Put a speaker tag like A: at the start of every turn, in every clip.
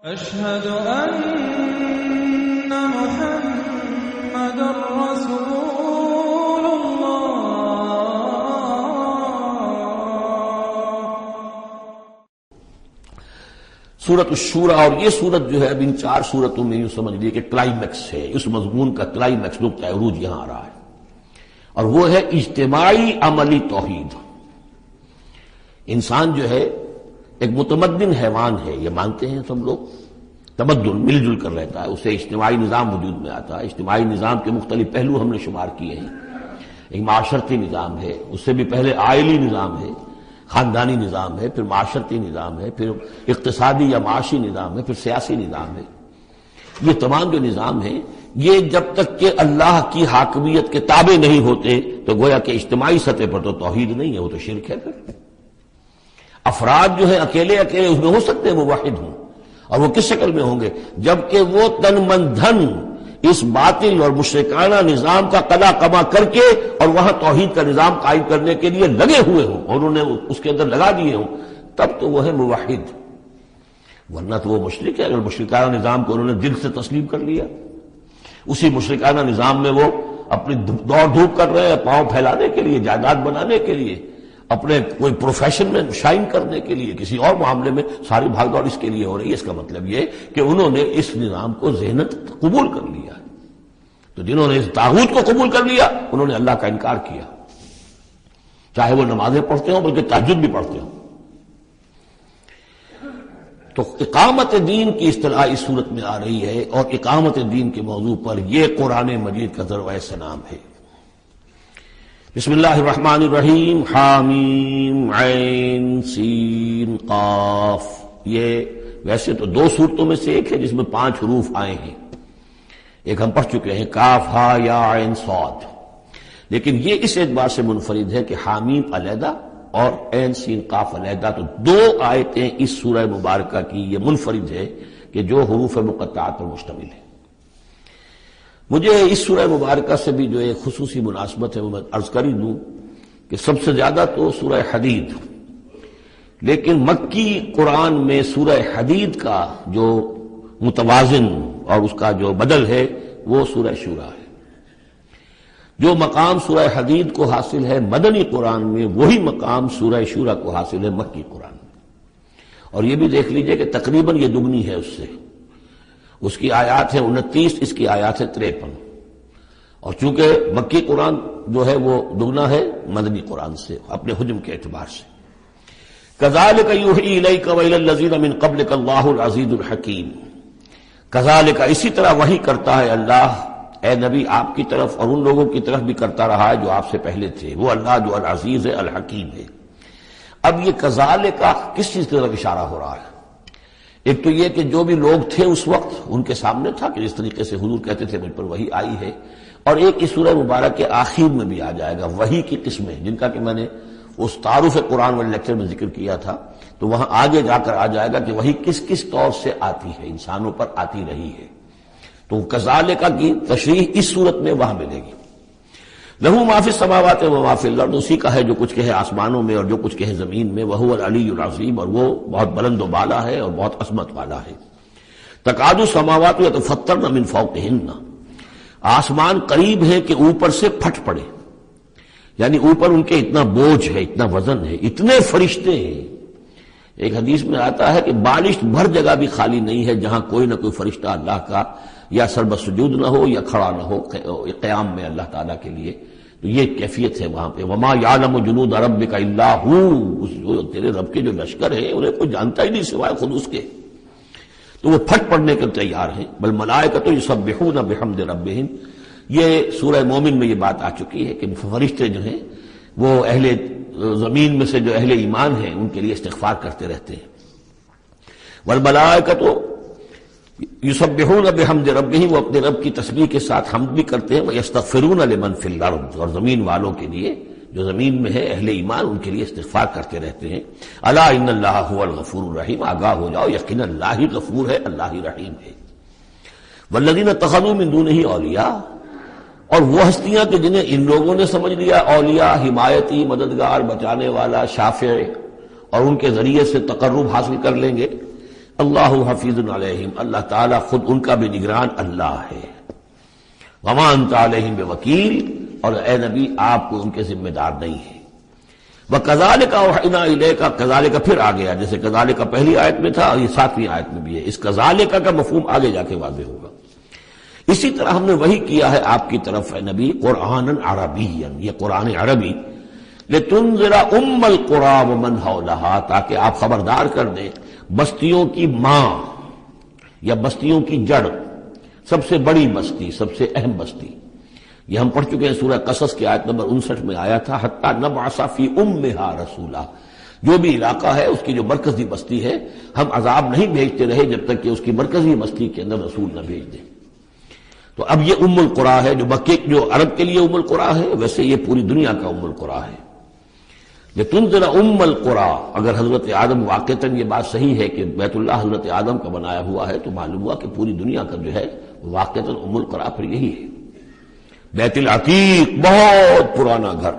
A: أشهد أن محمد رسول
B: سورۃ الشورى، اور یہ سورت جو ہے اب ان 4 سورتوں میں یوں سمجھ لیے کہ کلائمیکس ہے، اس مضمون کا کلائمیکس نقطہ عروج یہاں آ رہا ہے، اور وہ ہے اجتماعی عملی توحید۔ انسان جو ہے ایک متمدن حیوان ہے، یہ مانتے ہیں سب لوگ، تمدن مل جل کر رہتا ہے، اسے اجتماعی نظام وجود میں آتا ہے۔ اجتماعی نظام کے مختلف پہلو ہم نے شمار کیے ہیں، ایک معاشرتی نظام ہے، اس سے بھی پہلے عائلی نظام ہے، خاندانی نظام ہے، پھر معاشرتی نظام ہے، پھر اقتصادی یا معاشی نظام ہے، پھر سیاسی نظام ہے۔ یہ تمام جو نظام ہیں، یہ جب تک کہ اللہ کی حاکمیت کے تابع نہیں ہوتے تو گویا کہ اجتماعی سطح پر تو توحید نہیں ہے، وہ تو شرک ہے۔ پھر افراد جو ہیں اکیلے اکیلے اس میں ہو سکتے ہیں وہ واحد ہوں، اور وہ کس شکل میں ہوں گے؟ جبکہ وہ تن من دھن اس باطل اور مشرکانہ نظام کا قلع کما کر کے اور وہاں توحید کا نظام قائم کرنے کے لیے لگے ہوئے ہوں، اور انہوں نے اس کے اندر لگا دیے ہوں، تب تو وہ ہے موحد۔ ورنہ تو وہ مشرک ہے۔ اگر مشرکانہ نظام کو انہوں نے دل سے تسلیم کر لیا، اسی مشرکانہ نظام میں وہ اپنی دوڑ دھوپ کر رہے ہیں، پاؤں پھیلانے کے لیے، جائیداد بنانے کے لیے، اپنے کوئی پروفیشن میں شائن کرنے کے لیے، کسی اور معاملے میں ساری بھاگ دوڑ اس کے لیے ہو رہی ہے۔ اس کا مطلب یہ کہ انہوں نے اس نظام کو ذہنت قبول کر لیا۔ تو جنہوں نے اس طاغوت کو قبول کر لیا انہوں نے اللہ کا انکار کیا، چاہے وہ نمازیں پڑھتے ہوں، بلکہ تہجد بھی پڑھتے ہوں۔ تو اقامت دین کی اصطلاح اس صورت میں آ رہی ہے، اور اقامت دین کے موضوع پر یہ قرآن مجید کا ذروۂ سلام ہے۔ بسم اللہ الرحمن الرحیم، حامیم عین سین قاف۔ یہ ویسے تو 2 صورتوں میں سے ایک ہے جس میں 5 حروف آئے ہیں، ایک ہم پڑھ چکے ہیں کاف ہا یا عین صاد، لیکن یہ اس اعتبار سے منفرد ہے کہ حامیم علیحدہ اور عین سین قاف علیحدہ، تو 2 آیتیں اس سورہ مبارکہ کی یہ منفرد ہے کہ جو حروف مقطعات پر مشتمل ہے۔ مجھے اس سورہ مبارکہ سے بھی جو ایک خصوصی مناسبت ہے وہ میں عرض کر ہی دوں کہ سب سے زیادہ تو سورہ حدید، لیکن مکی قرآن میں سورہ حدید کا جو متوازن اور اس کا جو بدل ہے وہ سورہ شورى ہے۔ جو مقام سورہ حدید کو حاصل ہے مدنی قرآن میں، وہی مقام سورہ شورى کو حاصل ہے مکی قرآن میں۔ اور یہ بھی دیکھ لیجئے کہ تقریباً یہ دگنی ہے اس سے، اس کی آیات ہے 29، اس کی آیات ہے 53، اور چونکہ مکی قرآن جو ہے وہ دگنا ہے مدنی قرآن سے اپنے حجم کے اعتبار سے۔ کذالک یوحی الیک والی الذین من قبلک اللہ العزیز الحکیم۔ کذالک اسی طرح وحی کرتا ہے اللہ اے نبی آپ کی طرف، اور ان لوگوں کی طرف بھی کرتا رہا ہے جو آپ سے پہلے تھے، وہ اللہ جو العزیز ہے الحکیم ہے۔ اب یہ کذالک کس چیز کی طرف اشارہ ہو رہا ہے؟ ایک تو یہ کہ جو بھی لوگ تھے اس وقت ان کے سامنے تھا کہ جس طریقے سے حضور کہتے تھے مجھ پر وحی آئی ہے، اور ایک اس سورہ مبارک کے آخر میں بھی آ جائے گا وحی کی قسمیں، جن کا کہ میں نے اس تعارف قرآن والے لیکچر میں ذکر کیا تھا، تو وہاں آگے جا کر آ جائے گا کہ وحی کس کس طور سے آتی ہے، انسانوں پر آتی رہی ہے۔ تو کذالک کی تشریح اس صورت میں وہاں ملے گی۔ لہو ما فی السماوات و ما فی الارض، اسی کا ہے جو کچھ کہ ہے آسمانوں میں اور جو کچھ کہ ہے زمین میں، وہو العلی العظیم، اور وہ بہت بلند و بالا ہے اور بہت عظمت والا ہے۔ تکاد السماوات یتفطرن من فوقہن، آسمان قریب ہے کہ اوپر سے پھٹ پڑے، یعنی اوپر ان کے اتنا بوجھ ہے، اتنا وزن ہے، اتنے فرشتے ہیں۔ ایک حدیث میں آتا ہے کہ بالشت بھر جگہ بھی خالی نہیں ہے جہاں کوئی نہ کوئی فرشتہ اللہ کا یا سر بسجود نہ ہو یا کھڑا نہ ہو قیام میں اللہ تعالیٰ کے لیے، تو یہ کیفیت ہے وہاں پہ۔ وما یعلم جنود ربک الا ہو، جو تیرے رب کے جو لشکر ہیں انہیں کوئی جانتا ہی نہیں سوائے خود اس کے، تو وہ پھٹ پڑنے کے تیار ہیں۔ بل ملائکۃ یسبحون بحمد ربہم، یہ سورہ مومن میں یہ بات آ چکی ہے کہ فرشتے جو ہیں وہ اہل زمین میں سے جو اہل ایمان ہیں ان کے لیے استغفار کرتے رہتے ہیں۔ والملائکۃ یسبحون بحمد ربہم، وہ اپنے رب کی تسبیح کے ساتھ حمد بھی کرتے ہیں، ویستغفرون لمن فی الارض، اور زمین والوں کے لیے جو زمین میں ہے اہل ایمان ان کے لیے استغفار کرتے رہتے ہیں۔ الا ان اللہ هو الغفور الرحیم، آگاہ ہو جاؤ یقینا اللہ ہی غفور ہے، اللہ ہی رحیم ہے۔ والذین اتخذوا من دونہ اولیاء، اور وہ ہستیاں کہ جنہیں ان لوگوں نے سمجھ لیا اولیاء، حمایتی، مددگار، بچانے والا، شافع، اور ان کے ذریعے سے تقرب حاصل کر لیں گے۔ اللہ حفیظ علیہم، اللہ تعالیٰ خود ان کا بھی نگران اللہ ہے. وما انت علیہم بوکیل، اور اے نبی آپ کو ان کے ذمہ دار نہیں ہے. وَكَذَلِكَ أَوْحَيْنَا إِلَيْكَ، کذالک پھر آ گیا، جیسے کذالک پہلی آیت میں تھا، یہ 7ویں آیت میں بھی ہے. اس کذالک کا مفہوم آگے جا کے واضح ہوگا. اسی طرح ہم نے وہی کیا ہے آپ کی طرف، اے نبی، قرآنا عربیا، یہ قرآن عربی، لِتُنذِرَ أُمَّ الْقُرَىٰ وَمَنْ حَوْلَهَا، تاکہ آپ خبردار کر دیں بستیوں کی ماں یا بستیوں کی جڑ، سب سے بڑی بستی، سب سے اہم بستی. یہ ہم پڑھ چکے ہیں سورہ قصص کی آیت نمبر 59 میں آیا تھا، حتیٰ نبعث فی امہا رسولا، جو بھی علاقہ ہے اس کی جو مرکزی بستی ہے، ہم عذاب نہیں بھیجتے رہے جب تک کہ اس کی مرکزی بستی کے اندر رسول نہ بھیج دیں. تو اب یہ ام القریٰ ہے، جو عرب کے لیے ام القریٰ ہے، ویسے یہ پوری دنیا کا ام القریٰ ہے. لتنذر ام القریٰ، اگر حضرت آدم واقعتاً یہ بات صحیح ہے کہ بیت اللہ حضرت آدم کا بنایا ہوا ہے، تو معلوم ہوا کہ پوری دنیا کا جو ہے واقعتاً ام القریٰ پھر یہی ہے. بیت العتیق، بہت پرانا گھر،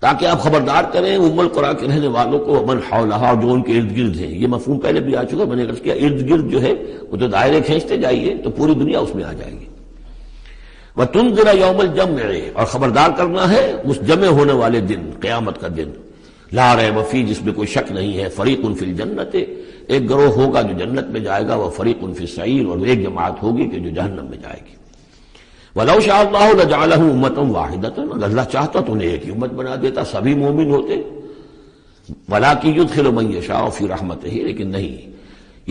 B: تاکہ آپ خبردار کریں ام القریٰ کے رہنے والوں کو، من حولہا، جو ان کے ارد گرد ہیں. یہ مفہوم پہلے بھی آ چکا، میں نے عرض کیا ارد گرد جو ہے وہ تو دائرے کھینچتے جائیے تو پوری دنیا اس میں آ جائے گی. وَتُنذِرَ يَوْمَ الْجَمْعِ، اور خبردار کرنا ہے اس جمع ہونے والے دن، قیامت کا دن، لا ریب فیہ، جس میں کوئی شک نہیں ہے. فریق فی الجنت، ایک گروہ ہوگا جو جنت میں جائے گا، وہ فریق فی السعیر، اور ایک جماعت ہوگی کہ جو جہنم میں جائے گی. وَلَوْ شَاءَ اللَّهُ لَجَعَلَهُمْ أُمَّةً وَاحِدَةً، اگر اللہ چاہتا تو انہیں ایک ہی امت بنا دیتا، سبھی مومن ہوتے. وَلَٰكِن يُدْخِلُ مَن يَشَاءُ فِي رَحْمَتِهِ، لیکن نہیں،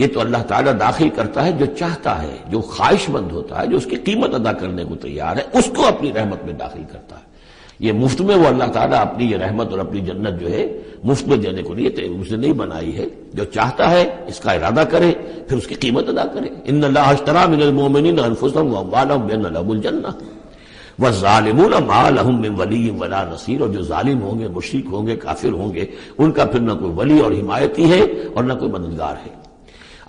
B: یہ تو اللہ تعالیٰ داخل کرتا ہے جو چاہتا ہے، جو خواہش مند ہوتا ہے، جو اس کی قیمت ادا کرنے کو تیار ہے، اس کو اپنی رحمت میں داخل کرتا ہے. یہ مفت میں وہ اللہ تعالیٰ اپنی یہ رحمت اور اپنی جنت جو ہے مفت میں دینے کو اس نے نہیں بنائی ہے. جو چاہتا ہے اس کا ارادہ کرے، پھر اس کی قیمت ادا کرے. ان اللہ اشترى من المؤمنین انفسهم واموالهم بان لهم الجنہ والظالمون ما لهم من ولی ولا نصیر، اور جو ظالم ہوں گے، مشرک ہوں گے، کافر ہوں گے، ان کا پھر نہ کوئی ولی اور حمایتی ہے اور نہ کوئی مددگار ہے.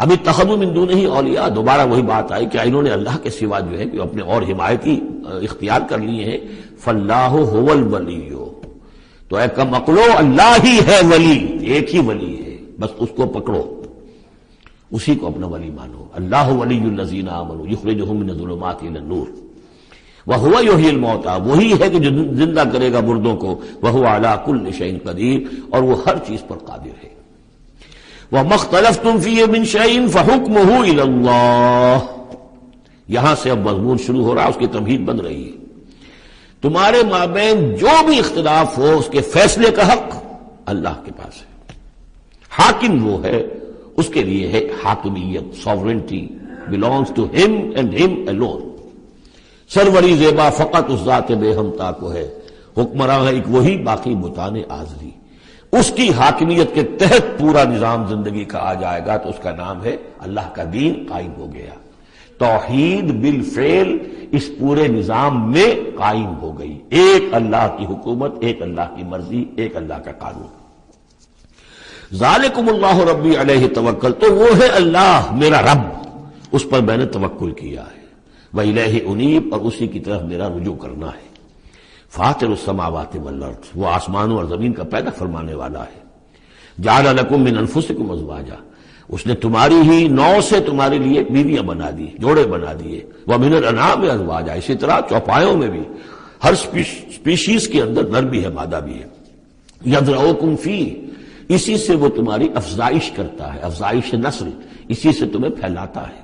B: ابھی اتخذوا من دونہ اولیاء، دوبارہ وہی بات آئی کہ انہوں نے اللہ کے سوا جو ہے کہ اپنے اور حمایتی اختیار کر لیے ہیں. فاللہ هو الولی، تو اے کم عقلو، اللہ ہی ہے ولی، ایک ہی ولی ہے، بس اس کو پکڑو، اسی کو اپنا ولی مانو. اللہ ولی الذین آمنوا یخرجہم من الظلمات الی النور وہو یحیی الموتیٰ، وہی ہے کہ جو زندہ کرے گا مردوں کو. وہو علی کل شیء قدیر، اور وہ ہر چیز پر قادر ہے. وَمَا اخْتَلَفْتُمْ فِيهِ مِنْ شَيْءٍ فَحُكْمُهُ إِلَى اللَّهِ، یہاں سے اب مضمون شروع ہو رہا، اس کی تمہید بن رہی ہے. تمہارے مابین جو بھی اختلاف ہو، اس کے فیصلے کا حق اللہ کے پاس ہے. حاکم وہ ہے، اس کے لیے ہے حاکمیت، sovereignty belongs to him and him alone. سروری زیبا فقط اس ذات بے ہمتا کو ہے، حکمراں ہے ایک وہی، باقی بتانے آزری. اس کی حاکمیت کے تحت پورا نظام زندگی کا آ جائے گا تو اس کا نام ہے اللہ کا دین قائم ہو گیا. توحید بالفعل اس پورے نظام میں قائم ہو گئی. ایک اللہ کی حکومت، ایک اللہ کی مرضی، ایک اللہ کا قانون. ذالکم اللہ ربی علیہ توکل، تو وہ ہے اللہ میرا رب، اس پر میں نے توکل کیا ہے. وإلیہ انیب، اور اسی کی طرف میرا رجوع کرنا ہے. فاطر السماوات والارض، وہ آسمانوں اور زمین کا پیدا فرمانے والا ہے. جعل لکم من انفسکم ازواجا، اس نے تمہاری ہی نو سے تمہارے لیے بیویاں بنا دی، جوڑے بنا دیے. ومن الانعام ازواجا، اسی طرح چوپایوں میں بھی ہر سپیشیز کے اندر نر بھی ہے، مادہ بھی ہے. یذرؤکم فیہ، اسی سے وہ تمہاری افزائش کرتا ہے، افزائش نسل، اسی سے تمہیں پھیلاتا ہے.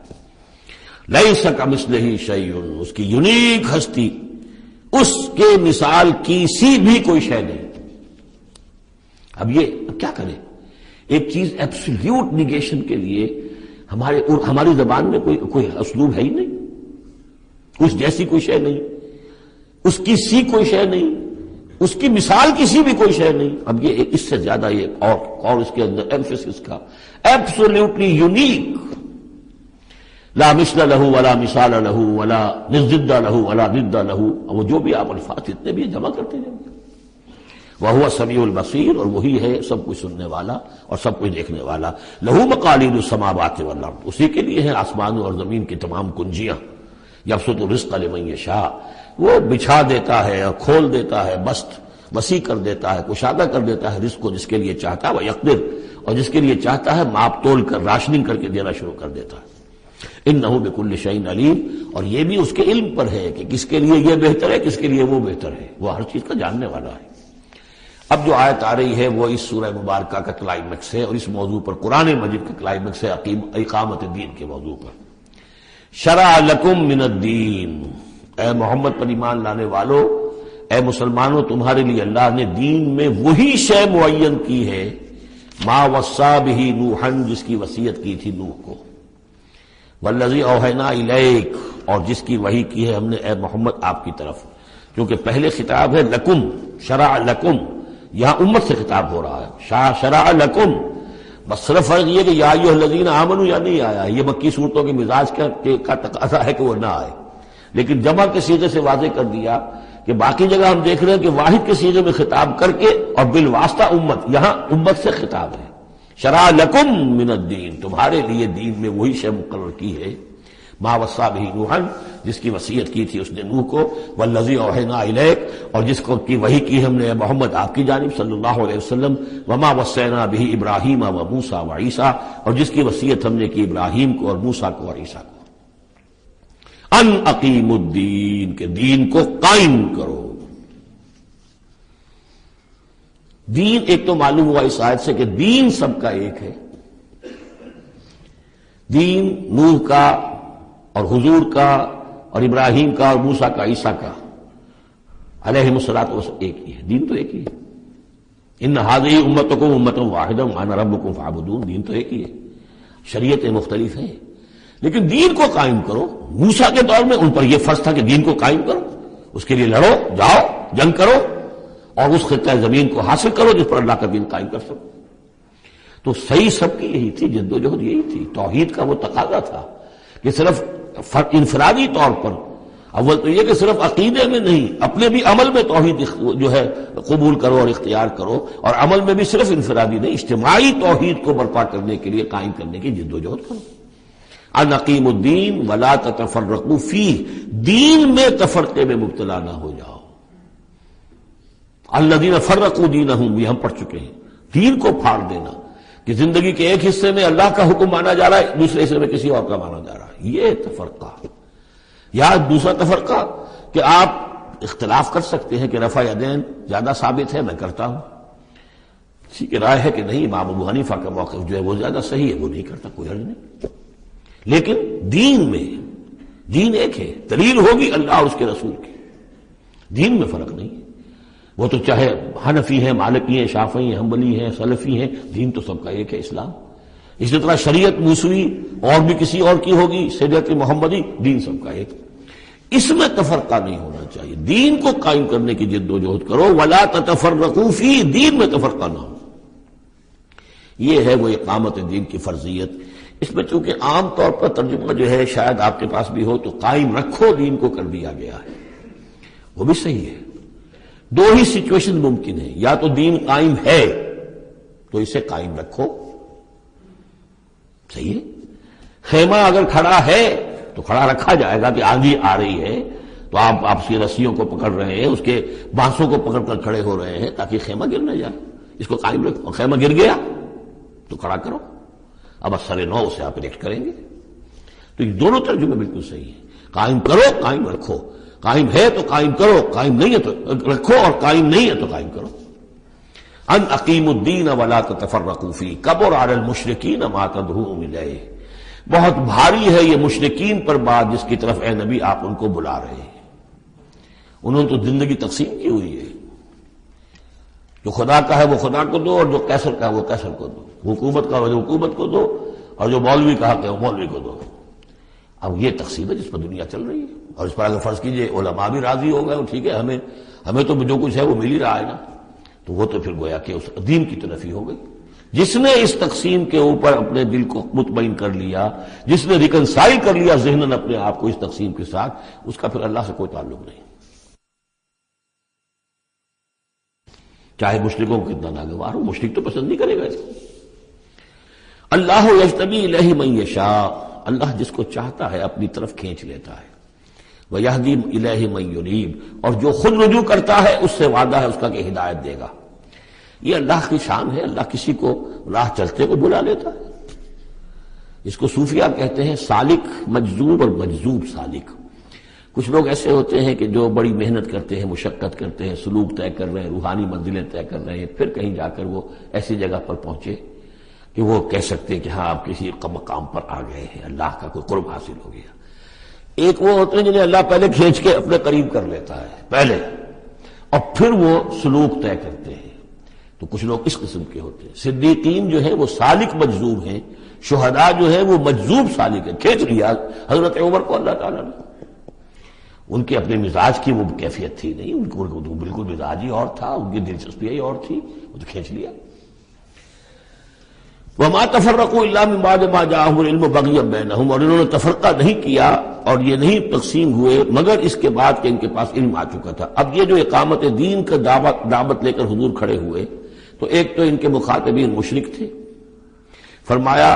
B: لیس کمثلہ شیء، اس کی یونیک ہستی، اس کے مثال کی سی بھی کوئی شے نہیں. اب کیا کریں؟ ایک چیز ایبسلیوٹ نیگیشن کے لیے ہماری زبان میں کوئی اسلوب ہے ہی نہیں. اس جیسی کوئی شے نہیں، اس کی سی کوئی شے نہیں، اس کی مثال کسی بھی کوئی شے نہیں. اب یہ اس سے زیادہ یہ اور اس کے اندر ایمفیسس کا ایبسلیوٹلی یونیک، لا مثل لہو ولا مثال لہو ولا نضد لہو ولا ضد لہو، وہ جو بھی آپ الفاظ اتنے بھی جمع کرتے جائیں گے. وہو السمیع البصیر، اور وہی ہے سب کچھ سننے والا اور سب کچھ دیکھنے والا. لہو مقالید السماوات والارض، اسی کے لیے ہیں آسمانوں اور زمین کی تمام کنجیاں. یبسط الرزق لمن یشاء، وہ بچھا دیتا ہے اور کھول دیتا ہے، بست وسیع کر دیتا ہے، کشادہ کر دیتا ہے رزق کو جس کے لیے چاہتا ہے. ویقدر، اور جس کے لیے چاہتا ہے ماپ تول کر راشننگ کر کے دینا شروع کر دیتا ہے۔ انہ بکل شیء علیم، اور یہ بھی اس کے علم پر ہے کہ کس کے لیے یہ بہتر ہے، کس کے لیے وہ بہتر ہے، وہ ہر چیز کا جاننے والا ہے۔ اب جو آیت آ رہی ہے وہ اس سورہ مبارکہ کا کلائمیکس ہے، اور اس موضوع پر قرآن مجید کا کلائمیکس ہے، اقامت دین کے موضوع پر۔ شرع لکم من الدین، اے محمد پر ایمان لانے والو، اے مسلمانوں، تمہارے لیے اللہ نے دین میں وہی شے معین کی ہے، ما وصی بہ نوحا، جس کی وصیت کی تھی نوح کو، والذی اوحینا الیک، اور جس کی وحی کی ہے ہم نے اے محمد آپ کی طرف، کیونکہ پہلے خطاب ہے لکم، شرع لکم، یہاں امت سے خطاب ہو رہا ہے، شرع لکم، بس صرف فرق یہ کہ یا ایھا الذین آمنوا یا نہیں آیا، یہ مکی صورتوں کے مزاج کا تقاضا ہے کہ وہ نہ آئے، لیکن جمع کے صیغے سے واضح کر دیا کہ باقی جگہ ہم دیکھ رہے ہیں کہ واحد کے صیغے میں خطاب کر کے اور بالواسطہ امت، یہاں امت سے خطاب ہے۔ شرع لکم من الدین، تمہارے لیے دین میں وہی شے مقرر کی ہے، ما وصی بہ نوحا، جس کی وصیت کی تھی اس نے نوح کو، والذی اوحینا الیک، اور جس کو کی وحی کی ہم نے محمد آپ کی جانب صلی اللہ علیہ وسلم، وما وصینا بہ ابراہیم و موسیٰ و عیسیٰ، اور جس کی وصیت ہم نے کی ابراہیم کو اور موسیٰ کو اور عیسیٰ کو، ان اقیموا الدین، کہ دین کو قائم کرو۔ دین ایک تو معلوم ہوا اس آیت سے کہ دین سب کا ایک ہے، دین نوح کا اور حضور کا اور ابراہیم کا اور موسیٰ کا عیسیٰ کا علیہم الصلاۃ والسلام ایک ہی ہے، دین تو ایک ہی ہے۔ ان ہذہ امتکم امۃ واحدۃ وانا ربکم فاعبدون، دین تو ایک ہی ہے، شریعتیں مختلف ہیں لیکن دین کو قائم کرو۔ موسیٰ کے دور میں ان پر یہ فرض تھا کہ دین کو قائم کرو، اس کے لیے لڑو، جاؤ، جنگ کرو اور اس خطہ زمین کو حاصل کرو جس پر اللہ کا دین قائم کر سکو۔ تو صحیح سب کی یہی تھی، جد و جہد یہی تھی، توحید کا وہ تقاضا تھا کہ صرف انفرادی طور پر، اول تو یہ کہ صرف عقیدے میں نہیں، اپنے بھی عمل میں توحید جو ہے قبول کرو اور اختیار کرو، اور عمل میں بھی صرف انفرادی نہیں، اجتماعی توحید کو برپا کرنے کے لیے، قائم کرنے کی جد و جہد کرو۔ ان اقیموا الدین ولا تتفرقوا فیہ، دین میں تفرقے میں مبتلا نہ ہو جاؤ۔ الذین فرقوا دینہم، یہ ہم پڑھ چکے ہیں، دین کو پھاڑ دینا، کہ زندگی کے ایک حصے میں اللہ کا حکم مانا جا رہا ہے، دوسرے حصے میں کسی اور کا مانا جا رہا ہے، یہ تفرقہ۔ یا دوسرا تفرقہ کہ آپ اختلاف کر سکتے ہیں کہ رفع یدین زیادہ ثابت ہے، میں کرتا ہوں، کسی کی رائے ہے کہ نہیں امام ابو حنیفہ کا موقف جو ہے وہ زیادہ صحیح ہے، وہ نہیں کرتا، کوئی حرج نہیں۔ لیکن دین میں، دین ایک ہے، دلیل ہوگی اللہ اور اس کے رسول کی، دین میں فرق نہیں ہے۔ وہ تو چاہے حنفی ہیں، مالکی ہیں، شافعی ہیں، حنبلی ہیں، سلفی ہیں، دین تو سب کا ایک ہے، اسلام۔ اسی طرح شریعت موسوی اور بھی کسی اور کی ہوگی، شریعت محمدی، دین سب کا ایک، اس میں تفرقہ نہیں ہونا چاہیے۔ دین کو قائم کرنے کی جد و جہد کرو، ولا تتفرقوا فیہ، دین میں تفرقہ نہ ہو۔ یہ ہے وہ اقامت دین کی فرضیت۔ اس میں چونکہ عام طور پر ترجمہ جو ہے شاید آپ کے پاس بھی ہو تو قائم رکھو دین کو کر دیا گیا ہے، وہ بھی صحیح ہے۔ دو ہی سچویشن ممکن ہے، یا تو دین قائم ہے تو اسے قائم رکھو، صحیح ہے۔ خیمہ اگر کھڑا ہے تو کھڑا رکھا جائے گا کہ آندھی آ رہی ہے تو آپ اس کی رسیوں کو پکڑ رہے ہیں، اس کے بانسوں کو پکڑ کر کھڑے ہو رہے ہیں تاکہ خیمہ گر نہ جائے، اس کو قائم رکھو۔ خیمہ گر گیا تو کھڑا کرو، اب اثر نو سے آپ ریکٹ کریں گے۔ تو یہ دونوں ترجمے بالکل صحیح ہیں، قائم کرو، قائم رکھو، قائم ہے تو قائم کرو، قائم نہیں ہے تو رکھو، اور قائم نہیں ہے تو قائم کرو۔ ان اقیموا الدین ولا تتفرقوا فیہ کبر علی المشرکین ما تدعوہم الیہ، بہت بھاری ہے یہ مشرکین پر بات جس کی طرف اے نبی آپ ان کو بلا رہے ہیں۔ انہوں نے تو زندگی تقسیم کی ہوئی ہے، جو خدا کا ہے وہ خدا کو دو، اور جو قیصر کا ہے وہ قیصر کو دو، حکومت کا ہے وہ حکومت کو دو، اور جو مولوی کا حق ہے وہ مولوی کو دو۔ اب یہ تقسیم ہے جس پر دنیا چل رہی ہے، اور اس پر اگر فرض کیجئے علماء بھی راضی ہو گئے، ٹھیک ہے، ہمیں تو جو کچھ ہے وہ مل ہی رہا ہے نا، تو وہ تو پھر گویا کہ اس دین کی طرف ہی ہو گئی۔ جس نے اس تقسیم کے اوپر اپنے دل کو مطمئن کر لیا، جس نے ریکنسائل کر لیا ذہناً اپنے آپ کو اس تقسیم کے ساتھ، اس کا پھر اللہ سے کوئی تعلق نہیں، چاہے مشرکوں کو کتنا ناگوار ہو، مشرک تو پسند نہیں کرے گا اس کو۔ اللہ یجتبی الیہ من یشاء، اللہ جس کو چاہتا ہے اپنی طرف کھینچ لیتا ہے، ویہدی الیہ من ینیب، اور جو خود رجوع کرتا ہے اس سے وعدہ ہے اس کا کہ ہدایت دے گا۔ یہ اللہ کی شان ہے، اللہ کسی کو راہ چلتے کو بلا لیتا ہے۔ اس کو صوفیہ کہتے ہیں سالک مجذوب اور مجذوب سالک۔ کچھ لوگ ایسے ہوتے ہیں کہ جو بڑی محنت کرتے ہیں، مشقت کرتے ہیں، سلوک طے کر رہے ہیں، روحانی منزلیں طے کر رہے ہیں، پھر کہیں جا کر وہ ایسی جگہ پر پہنچے کہ وہ کہہ سکتے ہیں کہ ہاں آپ کسی مقام پر آ گئے ہیں، اللہ کا کوئی قرب حاصل ہو گیا۔ ایک وہ ہوتے ہیں جنہیں اللہ پہلے کھینچ کے اپنے قریب کر لیتا ہے پہلے، اور پھر وہ سلوک طے کرتے ہیں۔ تو کچھ لوگ اس قسم کے ہوتے ہیں۔ صدیقین جو ہیں وہ سالک مجذوب ہیں، شہداء جو ہیں وہ مجذوب سالک ہیں، کھینچ لیا حضرت عمر کو اللہ تعالیٰ نے۔ ان کے اپنے مزاج کی وہ کیفیت تھی نہیں، ان کو بالکل مزاج ہی اور تھا، ان کی دلچسپی ہی اور تھی، وہ تو کھینچ لیا۔ وما تفرقوا الا من بعد ما جاءهم العلم بغيا بينهم، اور انہوں نے تفرقہ نہیں کیا اور یہ نہیں تقسیم ہوئے مگر اس کے بعد کہ ان کے پاس علم آ چکا تھا۔ اب یہ جو اقامت دین کا دعوت لے کر حضور کھڑے ہوئے تو ایک تو ان کے مخاطبین مشرک تھے۔ فرمایا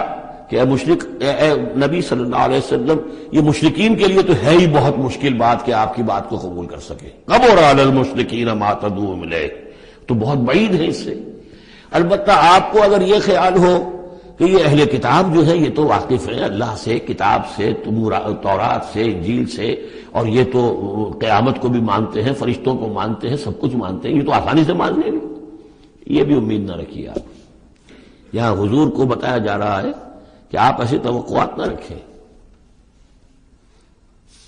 B: کہ اے مشرک، اے نبی صلی اللہ علیہ وسلم، یہ مشرکین کے لیے تو ہے ہی بہت مشکل بات کہ آپ کی بات کو قبول کر سکے۔ کبر علی المشرکین ما تدعوهم الیہ، تو بہت بعید ہے اس سے۔ البتہ آپ کو اگر یہ خیال ہو کہ یہ اہل کتاب جو ہے یہ تو واقف ہیں اللہ سے، کتاب سے، تورات سے، انجیل سے، اور یہ تو قیامت کو بھی مانتے ہیں، فرشتوں کو مانتے ہیں، سب کچھ مانتے ہیں، یہ تو آسانی سے مان لیں گے، یہ بھی امید نہ رکھیے آپ۔ یہاں حضور کو بتایا جا رہا ہے کہ آپ ایسی توقعات نہ رکھیں،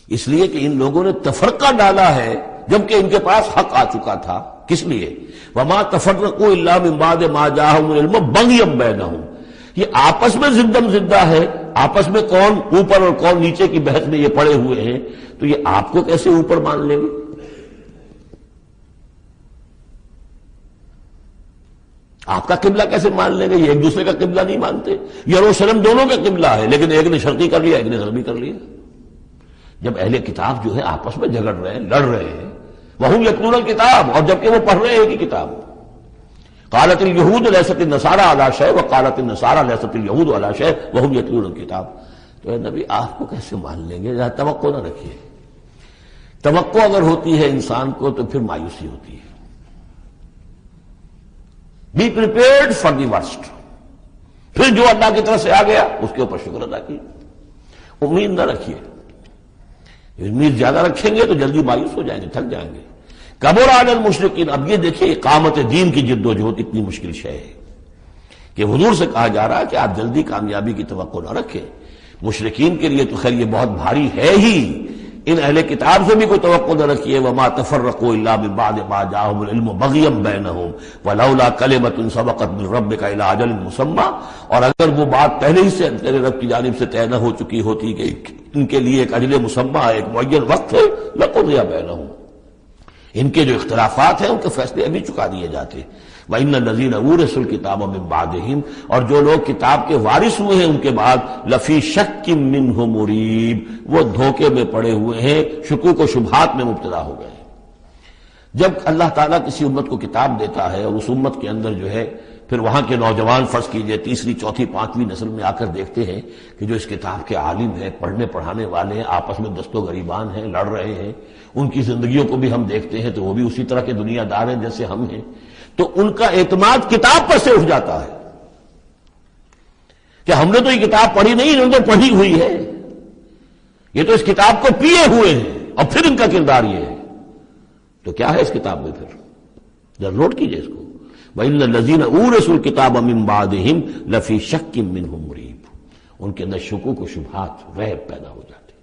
B: اس لیے کہ ان لوگوں نے تفرقہ ڈالا ہے جبکہ ان کے پاس حق آ چکا تھا۔ کس لیے؟ وما تفرقوا الا من بعد ما جاءهم العلم بغيا بينهم، یہ آپس میں زدم زدہ ہے، آپس میں کون اوپر اور کون نیچے کی بحث میں یہ پڑے ہوئے ہیں، تو یہ آپ کو کیسے اوپر مان لیں گے؟ آپ کا قبلہ کیسے مان لیں گے؟ یہ ایک دوسرے کا قبلہ نہیں مانتے۔ یروشلم دونوں کا قبلہ ہے لیکن ایک نے شرقی کر لیا، ایک نے غربی کر لیا۔ جب اہل کتاب جو ہے آپس میں جھگڑ رہے ہیں، لڑ رہے ہیں، وہم یتلون الکتاب، اور جبکہ وہ پڑھ رہے ہیں ایک ہی کتاب۔ قالت اليہود لیست النصارى علی شیء وقالت النصارى لیست اليہود علی شیء وہم یتلون الکتاب۔ تو اے نبی آپ کو کیسے مان لیں گے؟ ذرا توقع نہ رکھیے۔ توقع اگر ہوتی ہے انسان کو تو پھر مایوسی ہوتی ہے۔ Be prepared for the worst, پھر جو اللہ کی طرف سے آ گیا اس کے اوپر شکر ادا کیے، امید نہ رکھیے۔ امید زیادہ رکھیں گے تو جلدی مایوس ہو جائیں گے، تھک جائیں گے۔ کبر علی المشرکین، اب یہ دیکھیں اقامت دین کی جد و جہد اتنی مشکل شے ہے کہ حضور سے کہا جا رہا ہے کہ آپ جلدی کامیابی کی توقع نہ رکھیں۔ مشرکین کے لیے تو خیر یہ بہت بھاری ہے ہی، ان اہل کتاب سے بھی کوئی توقع نہ رکھیے۔ وما تفرقوا الا من بعد ما جاءهم العلم بغيا بينهم ولولا كلمة سبقت من ربك الى اجل مسمى، اور اگر وہ بات پہلے ہی سے تیرے رب کی جانب سے طے نہ ہو چکی ہوتی کہ ان کے لیے ایک اجل مسمى، ایک معین وقت ہے، لقضي بينهم، ان کے جو اختلافات ہیں ان کے فیصلے ابھی چکا دیے جاتے۔ وَإِنَّ الَّذِينَ أُورِثُوا الْكِتَابَ مِن بَعْدِهِمْ، اور جو لوگ کتاب کے وارث ہوئے ہیں ان کے بعد، لَفِي شَكٍّ مِّنْهُ مُرِيبٍ، وہ دھوکے میں پڑے ہوئے ہیں، شکوک و شبہات میں مبتلا ہو گئے ہیں۔ جب اللہ تعالیٰ کسی امت کو کتاب دیتا ہے اور اس امت کے اندر جو ہے پھر وہاں کے نوجوان فرض کیجئے تیسری چوتھی پانچویں نسل میں آ کر دیکھتے ہیں کہ جو اس کتاب کے عالم ہیں، پڑھنے پڑھانے والے ہیں، آپس میں دست و گریبان ہیں، لڑ رہے ہیں، ان کی زندگیوں کو بھی ہم دیکھتے ہیں تو وہ بھی اسی طرح کے دنیا دار ہیں جیسے ہم ہیں، تو ان کا اعتماد کتاب پر سے اٹھ جاتا ہے کہ ہم نے تو یہ کتاب پڑھی نہیں، انہوں نے تو پڑھی ہوئی ہے، یہ تو اس کتاب کو پیے ہوئے ہیں، اور پھر ان کا کردار یہ ہے۔ تو کیا ہے اس کتاب میں؟ پھر ذرا نوٹ کیجئے اس کو۔ وَإِنَّ الَّذِينَ أُورِثُوا الْكِتَابَ مِن بَعْدِهِمْ لَفِي شَكٍّ مِّنْهُ مُرِيبٍ، ان کے اندر شکوک و شبہات، رہب پیدا ہو جاتے۔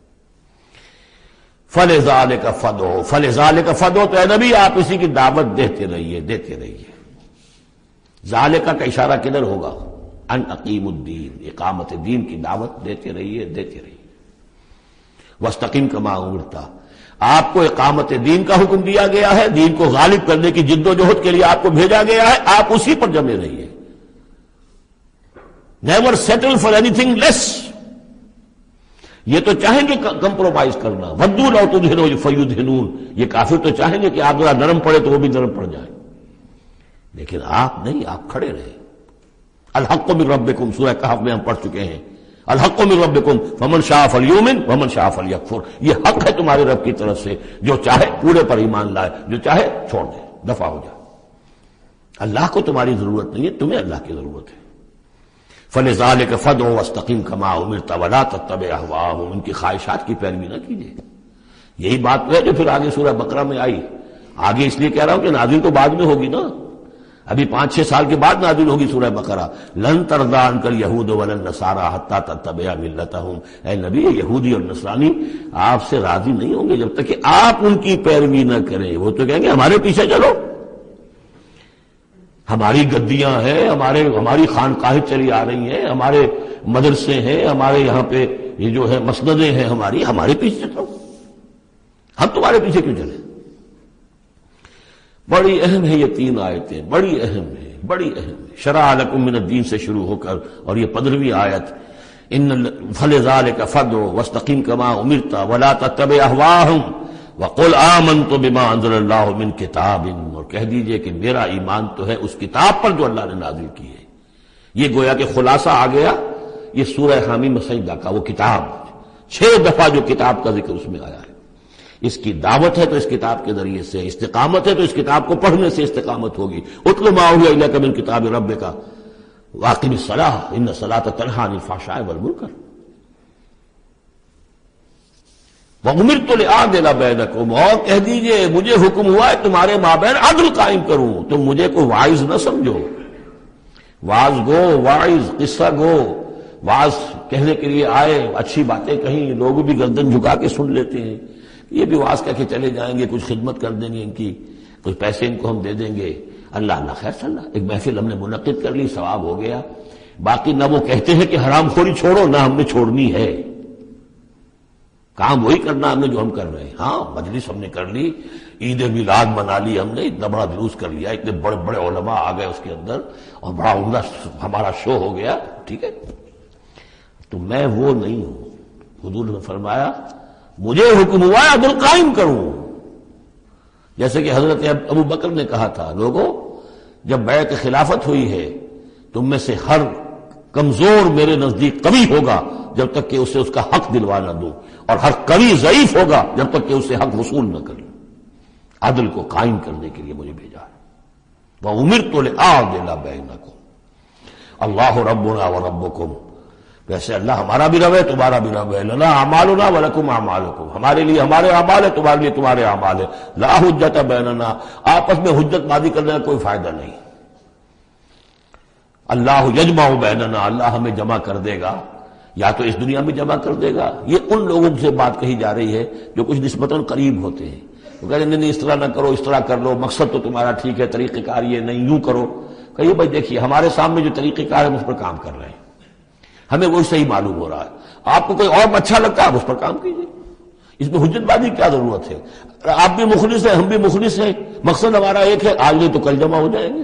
B: فَلِذَٰلِكَ فَادْعُ، فَلِذَٰلِكَ فَادْعُ، تو اے نبی آپ اسی کی دعوت دیتے رہیے، دیتے رہیے۔ ذالکہ کا اشارہ کدھر ہوگا؟ ان اقیم الدین، اقامت دین کی دعوت دیتے رہیے، دیتے رہیے۔ وَاسْتَقِمْ كَمَا أُمِرْتَ، آپ کو اقامت دین کا حکم دیا گیا ہے، دین کو غالب کرنے کی جد و جہد کے لیے آپ کو بھیجا گیا ہے، آپ اسی پر جمے رہیے۔ Never settle for anything less, یہ تو چاہیں گے کمپرومائز کرنا، وَدُّوا لَوْ تُدْهِنُوا فَيُدْهِنُونَ، یہ کافر تو چاہیں گے کہ آپ ذرا نرم پڑے تو وہ بھی نرم پڑ جائیں، لیکن آپ نہیں، آپ کھڑے رہے۔ الحق من ربکم، سورہ کہف میں ہم پڑھ چکے ہیں، الحق من ربکم فمن شاء فلیؤمن ومن شاء فلیکفر، یہ حق ہے تمہارے رب کی طرف سے، جو چاہے پورے پر ایمان لائے، جو چاہے چھوڑ دے، دفع ہو جائے۔ اللہ کو تمہاری ضرورت نہیں ہے، تمہیں اللہ کی ضرورت ہے۔ فَلِذَٰلِكَ فَادْعُ وَاسْتَقِمْ كَمَا أُمِرْتَ وَلَا تَتَّبِعْ أَهْوَاءَهُمْ، ان کی خواہشات کی پیروی نہ کیجیے۔ یہی بات ہے جو پھر آگے سورہ بقرہ میں آئی۔ آگے اس لیے کہہ رہا ہوں کہ نازل تو بعد میں ہوگی نا، ابھی 5-6 سال کے بعد نازل ہوگی سورہ بقرہ۔ لن ترضى عنك اليهود ولا النصارى حتى تتبع ملتهم، اے نبی یہودی اور نصرانی آپ سے راضی نہیں ہوں گے جب تک کہ آپ ان کی پیروی نہ کریں۔ وہ تو کہیں گے ہمارے پیچھے چلو، ہماری گدیاں ہیں، ہماری خانقاہیں چلی آ رہی ہیں، ہمارے مدرسے ہیں، ہمارے یہاں پہ یہ جو ہے مسندیں ہیں ہمارے پیچھے چلو، ہم تمہارے پیچھے کیوں چلیں؟ بڑی اہم ہے یہ 3 آیتیں، بڑی اہم ہے، بڑی اہم ہے۔ شرع لکم من الدین سے شروع ہو کر اور یہ 15ویں آیت، فلذلک فادع واستقم کما امرت ولا تتبع اهواءهم وقل آمنت بما انزل اللہ من کتاب، اور کہہ دیجئے کہ میرا ایمان تو ہے اس کتاب پر جو اللہ نے نازل کی ہے۔ یہ گویا کہ خلاصہ آ گیا یہ سورہ حامیم سجدہ کا، وہ کتاب 6 دفعہ جو کتاب کا ذکر اس میں آیا ہے۔ اس کی دعوت ہے تو اس کتاب کے ذریعے سے، استقامت ہے تو اس کتاب کو پڑھنے سے استقامت ہوگی۔ اتل ما اوحی الیک من کتاب ربک واقم الصلاۃ ان الصلاۃ تنہی عن الفحشاء والمنکر وَأُمِرْتُ لِأَعْدِلَ بَيْنَكُمْ، اور کہہ دیجئے مجھے حکم ہوا ہے تمہارے مابین عدل قائم کروں۔ تم مجھے کوئی واعظ نہ سمجھو، واعظ گو، واعظ قصہ گو، واعظ کہنے کے لیے آئے، اچھی باتیں کہیں، لوگ بھی گردن جھکا کے سن لیتے ہیں، یہ بھی واعظ کہہ کے چلے جائیں گے، کچھ خدمت کر دیں گے ان کی، کچھ پیسے ان کو ہم دے دیں گے، اللہ خیر صلی اللہ، ایک محفل ہم نے منعقد کر لی، ثواب ہو گیا۔ باقی نہ وہ کہتے ہیں کہ حرام خوری چھوڑو، نہ ہم نے چھوڑنی ہے، کام وہی کرنا ہم نے جو ہم کر رہے ہیں۔ ہاں مجلس ہم نے کر لی، عید میلاد منا لی ہم نے، اتنا بڑا جلوس کر لیا، اتنے بڑے بڑے علماء آ گئے اس کے اندر، اور بڑا عمدہ ہمارا شو ہو گیا، ٹھیک ہے، تو میں وہ نہیں ہوں۔ حضور نے فرمایا مجھے حکم ہوا ہے عدل قائم کروں، جیسے کہ حضرت ابو بکر نے کہا تھا، لوگوں جب بیعت خلافت ہوئی ہے تم میں سے ہر کمزور میرے نزدیک قوی ہوگا جب تک کہ اسے اس کا حق دلوا نہ دوں، اور ہر قوی ضعیف ہوگا جب تک کہ اسے حق وصول نہ کروں۔ عدل کو قائم کرنے کے لیے مجھے بھیجا ہے۔ وَأُمِرْتُ لِأَعْدِلَ بَيْنَكُمْ اللہ ربنا وربکم، ویسے اللہ ہمارا بھی رب ہے تمہارا بھی رب ہے، لنا اعمالنا ولکم اعمالکم، ہمارے لیے ہمارے اعمال ہے تمہارے لیے تمہارے اعمال ہے، لا حجت بیننا، آپس میں حجت بازی کرنے کا کوئی فائدہ نہیں۔ اللہ یجمع بیننا، اللہ ہمیں جمع کر دے گا، یا تو اس دنیا میں جمع کر دے گا۔ یہ ان لوگوں سے بات کہی جا رہی ہے جو کچھ نسبتاً قریب ہوتے ہیں، وہ کہتے ہیں نہیں اس طرح نہ کرو، اس طرح کر لو، مقصد تو تمہارا ٹھیک ہے، طریقہ کار یہ نہیں، یوں کرو۔ کہیے بھائی دیکھیے ہمارے سامنے جو طریقہ کار ہے اس پر کام کر رہے ہیں، ہمیں وہی صحیح معلوم ہو رہا ہے، آپ کو کوئی اور اچھا لگتا ہے آپ اس پر کام کیجیے، اس میں حجت بازی کیا ضرورت ہے؟ آپ بھی مخلص ہیں ہم بھی مخلص ہیں، مقصد ہمارا ایک ہے، آج نہیں تو کل جمع ہو جائیں گے،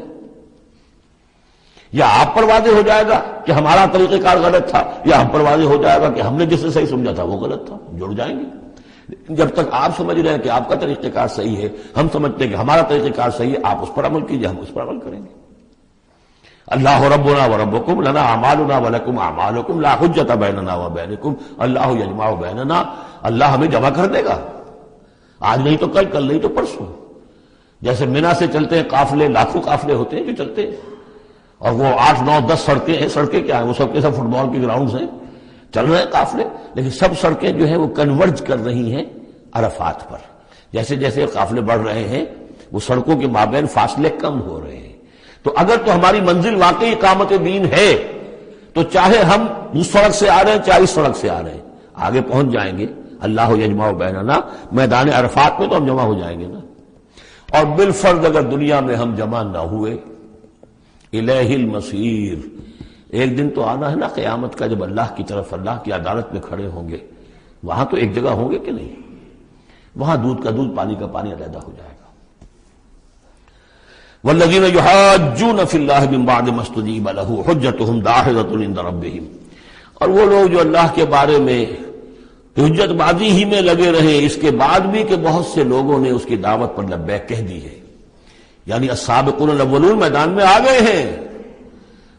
B: یا آپ پر واضح ہو جائے گا کہ ہمارا طریقہ کار غلط تھا، یا ہم پر واضح ہو جائے گا کہ ہم نے جسے صحیح سمجھا تھا وہ غلط تھا، جڑ جائیں گے۔ جب تک آپ سمجھ رہے ہیں کہ آپ کا طریقہ کار صحیح ہے، ہم سمجھتے ہیں کہ ہمارا طریقہ کار صحیح ہے، آپ اس پر عمل کیجیے، ہم اس پر عمل کریں گے۔ اللہ ربنا وربکم لنا اعمالنا ولکم اعمالکم لا حجت بیننا وبینکم اللہ یجمع بیننا، اللہ ہمیں جمع کر دے گا، آج نہیں تو کل، کل نہیں تو پرسوں۔ جیسے مینا سے چلتے ہیں قافلے، لاکھوں قافلے ہوتے ہیں جو چلتے ہیں، اور وہ 8 9 10 سڑکیں ہیں، سڑکیں کیا ہیں، وہ سب کے سب فٹ بال کے گراؤنڈز ہیں، چل رہے ہیں قافلے، لیکن سب سڑکیں جو ہیں وہ کنورج کر رہی ہیں عرفات پر۔ جیسے جیسے قافلے بڑھ رہے ہیں وہ سڑکوں کے مابین فاصلے کم ہو رہے ہیں۔ تو اگر تو ہماری منزل واقعی اقامت دین ہے تو چاہے ہم اس سڑک سے آ رہے ہیں چاہے اس سڑک سے آ رہے ہیں، آگے پہنچ جائیں گے۔ اللہ یجمع بیننا، میدان عرفات میں تو ہم جمع ہو جائیں گے نا۔ اور بالفرض اگر دنیا میں ہم جمع نہ ہوئے، الیہ المصیر، ایک دن تو آنا ہے نا قیامت کا، جب اللہ کی طرف اللہ کی عدالت میں کھڑے ہوں گے، وہاں تو ایک جگہ ہوں گے کہ نہیں، وہاں دودھ کا دودھ پانی کا پانی علیحدہ ہو جائے گا۔ والذین یحاجون فی اللہ من بعد ما استجیب لہ حجتہم داحضۃ عند ربہم، اور وہ لوگ جو اللہ کے بارے میں حجت بازی ہی میں لگے رہے اس کے بعد بھی کہ بہت سے لوگوں نے اس کی دعوت پر لبیک کہہ دی ہے، یعنی السابقون الاولون میدان میں آ گئے ہیں،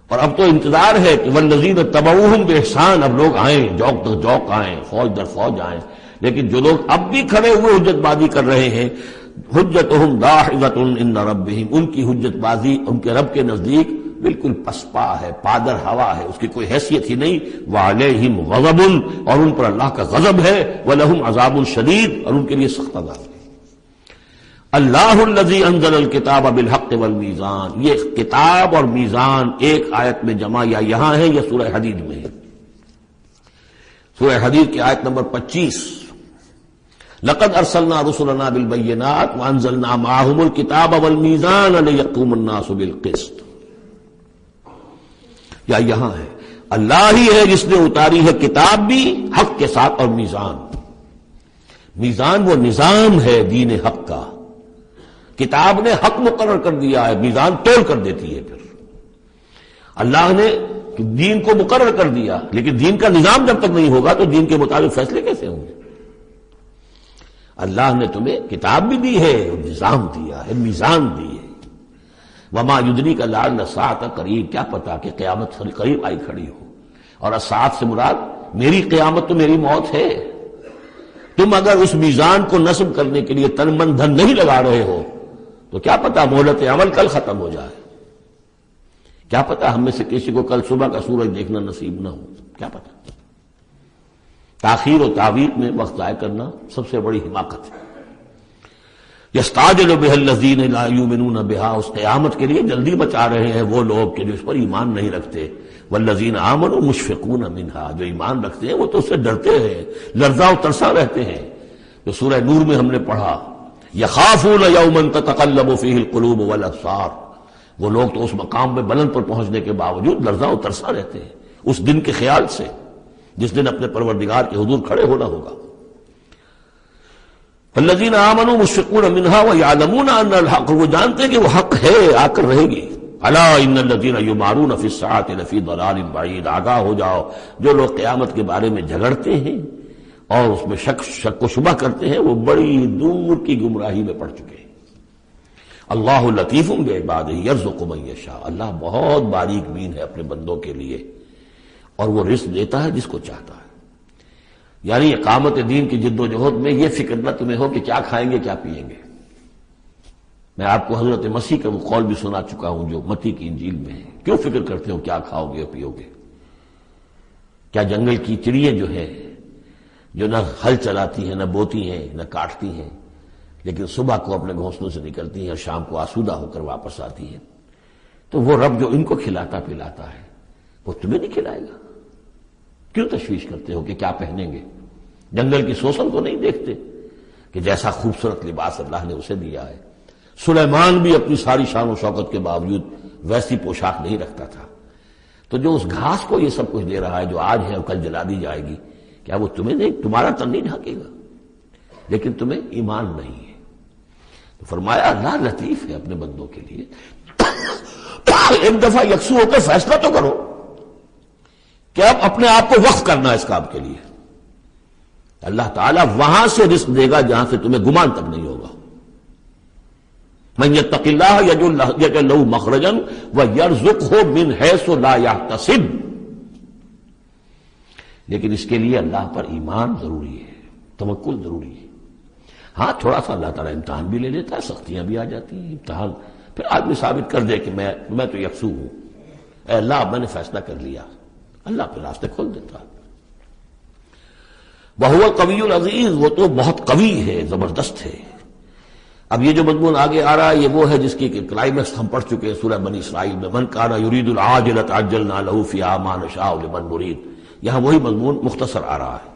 B: اور اب تو انتظار ہے کہ والذین تبعوہم بإحسان، اب لوگ آئیں، جوق در جوق آئیں، فوج در فوج آئیں، لیکن جو لوگ اب بھی کھڑے ہوئے حجت بازی کر رہے ہیں حجتہم داحضۃ عند ربہم، ان کی حجت بازی ان کے رب کے نزدیک بالکل پسپا ہے، پادر ہوا ہے، اس کی کوئی حیثیت ہی نہیں۔ وعلیہم غضب، اور ان پر اللہ کا غضب ہے، ولہم عذاب شدید، اور ان کے لیے سخت عذاب ہے۔ اللہ الذی انزل الکتاب بالحق والمیزان، یہ کتاب اور میزان ایک آیت میں جمع یا یہاں ہے یا سورہ حدید میں ہے۔ سورہ حدید کی آیت نمبر 25، لقد ارسلنا رسلنا بالبینات وانزلنا معهم الکتاب والمیزان لیقوم الناس بالقسط، یا یہاں ہے اللہ ہی ہے جس نے اتاری ہے کتاب بھی حق کے ساتھ اور میزان۔ میزان وہ نظام ہے دین حق کا، کتاب نے حق مقرر کر دیا ہے، میزان تول کر دیتی ہے۔ پھر اللہ نے دین کو مقرر کر دیا، لیکن دین کا نظام جب تک نہیں ہوگا تو دین کے مطابق فیصلے کیسے ہوں گے؟ اللہ نے تمہیں کتاب بھی دی ہے، نظام دیا ہے، میزان دی ہے۔ وما یدریک لعل الساعۃ قریب، کیا پتا کہ قیامت قریب آئی کھڑی ہو۔ اور الساعۃ سے مراد میری قیامت تو میری موت ہے۔ تم اگر اس میزان کو نصب کرنے کے لیے تن من دھن نہیں لگا رہے ہو تو کیا پتا مہلت عمل کل ختم ہو جائے، کیا پتا ہم میں سے کسی کو کل صبح کا سورج دیکھنا نصیب نہ ہو، کیا پتا۔ تاخیر و تعویق میں وقت ضائع کرنا سب سے بڑی حماقت ہے۔ یستعجل بها الذین لا یؤمنون بها، اس قیامت کے لیے جلدی مچا رہے ہیں وہ لوگ کہ جو اس پر ایمان نہیں رکھتے۔ والذین آمنوا مشفقون منها، جو ایمان رکھتے ہیں وہ تو اس سے ڈرتے ہیں، لرزاں و ترساں رہتے ہیں۔ جو سورہ نور میں ہم نے پڑھا، یخافون یوما تتقلب فیہ القلوب والابصار، وہ لوگ تو اس مقام میں بلند پر پہنچنے کے باوجود لرزاں و ترساں رہتے ہیں اس دن کے خیال سے جس دن اپنے پروردگار کے حضور کھڑے ہونا ہوگا۔ الذین آمنوا مشفقون منها ویعلمون ان الحق، وہ جانتے ہیں کہ وہ حق ہے، آ کر رہے گی۔ الا ان الذین یمارون فی الساعۃ لفی ضلال بعید، آگاہ ہو جاؤ جو لوگ قیامت کے بارے میں جھگڑتے ہیں اور اس میں شک و شبہ کرتے ہیں وہ بڑی دور کی گمراہی میں پڑ چکے ہیں۔ اللہ لطیف بعبادہ یرزق من یشاء، اللہ بہت باریک بین ہے اپنے بندوں کے لیے اور وہ رزق دیتا ہے جس کو چاہتا ہے۔ یعنی اقامت دین کی جد و جہد میں یہ فکر نہ تمہیں ہو کہ کیا کھائیں گے کیا پیئیں گے۔ میں آپ کو حضرت مسیح کا وہ قول بھی سنا چکا ہوں جو متی کی انجیل میں ہے، کیوں فکر کرتے ہو کیا کھاؤ گے پیو گے؟ کیا جنگل کی چڑیاں جو ہیں جو نہ ہل چلاتی ہیں، نہ بوتی ہیں، نہ کاٹتی ہیں، لیکن صبح کو اپنے گھونسلوں سے نکلتی ہیں اور شام کو آسودہ ہو کر واپس آتی ہیں، تو وہ رب جو ان کو کھلاتا پلاتا ہے وہ تمہیں نہیں کھلائے گا؟ کیوں تشویش کرتے ہو کہ کیا پہنیں گے؟ جنگل کی سوسن کو نہیں دیکھتے کہ جیسا خوبصورت لباس اللہ نے اسے دیا ہے۔ سلیمان بھی اپنی ساری شان و شوکت کے باوجود ویسی پوشاک نہیں رکھتا تھا۔ تو جو اس گھاس کو یہ سب کچھ دے رہا ہے جو آج ہے اور کل جلا دی جائے گی، کیا وہ تمہیں نہیں، تمہارا تن نہیں ڈھانکے گا؟ لیکن تمہیں ایمان نہیں ہے۔ تو فرمایا اللہ لطیف ہے اپنے بندوں کے لیے۔ ایک دفعہ یکسو ہو کر فیصلہ تو کرو کہ اب اپنے آپ کو وقف کرنا اس کام کے لیے۔ اللہ تعالیٰ وہاں سے رزق دے گا جہاں سے تمہیں گمان تک نہیں ہوگا۔ من یتق اللہ یجعل لہ مخرجا ویرزقہ من حیث لا یحتسب، لیکن اس کے لیے اللہ پر ایمان ضروری ہے، توکل ضروری ہے۔ ہاں تھوڑا سا اللہ تعالیٰ امتحان بھی لے لیتا ہے، سختیاں بھی آ جاتی ہیں، امتحان پھر آدمی ثابت کر دے کہ میں تو یکسو ہوں، اے اللہ میں نے فیصلہ کر لیا، اللہ پہ راستے کھول دیتا ہے۔ وَهُوَ الْقَوِيُّ الْعَزِيزُ، وہ تو بہت قوی ہے، زبردست ہے۔ اب یہ جو مضمون آگے آ رہا ہے یہ وہ ہے جس کی کلائمیکس ہم پڑھ چکے ہیں سورہ بنی اسرائیل میں، من کان یرید العاجلۃ عجلنا لہ فیہا ما نشاء لمن نرید، یہاں وہی مضمون مختصر آ رہا ہے۔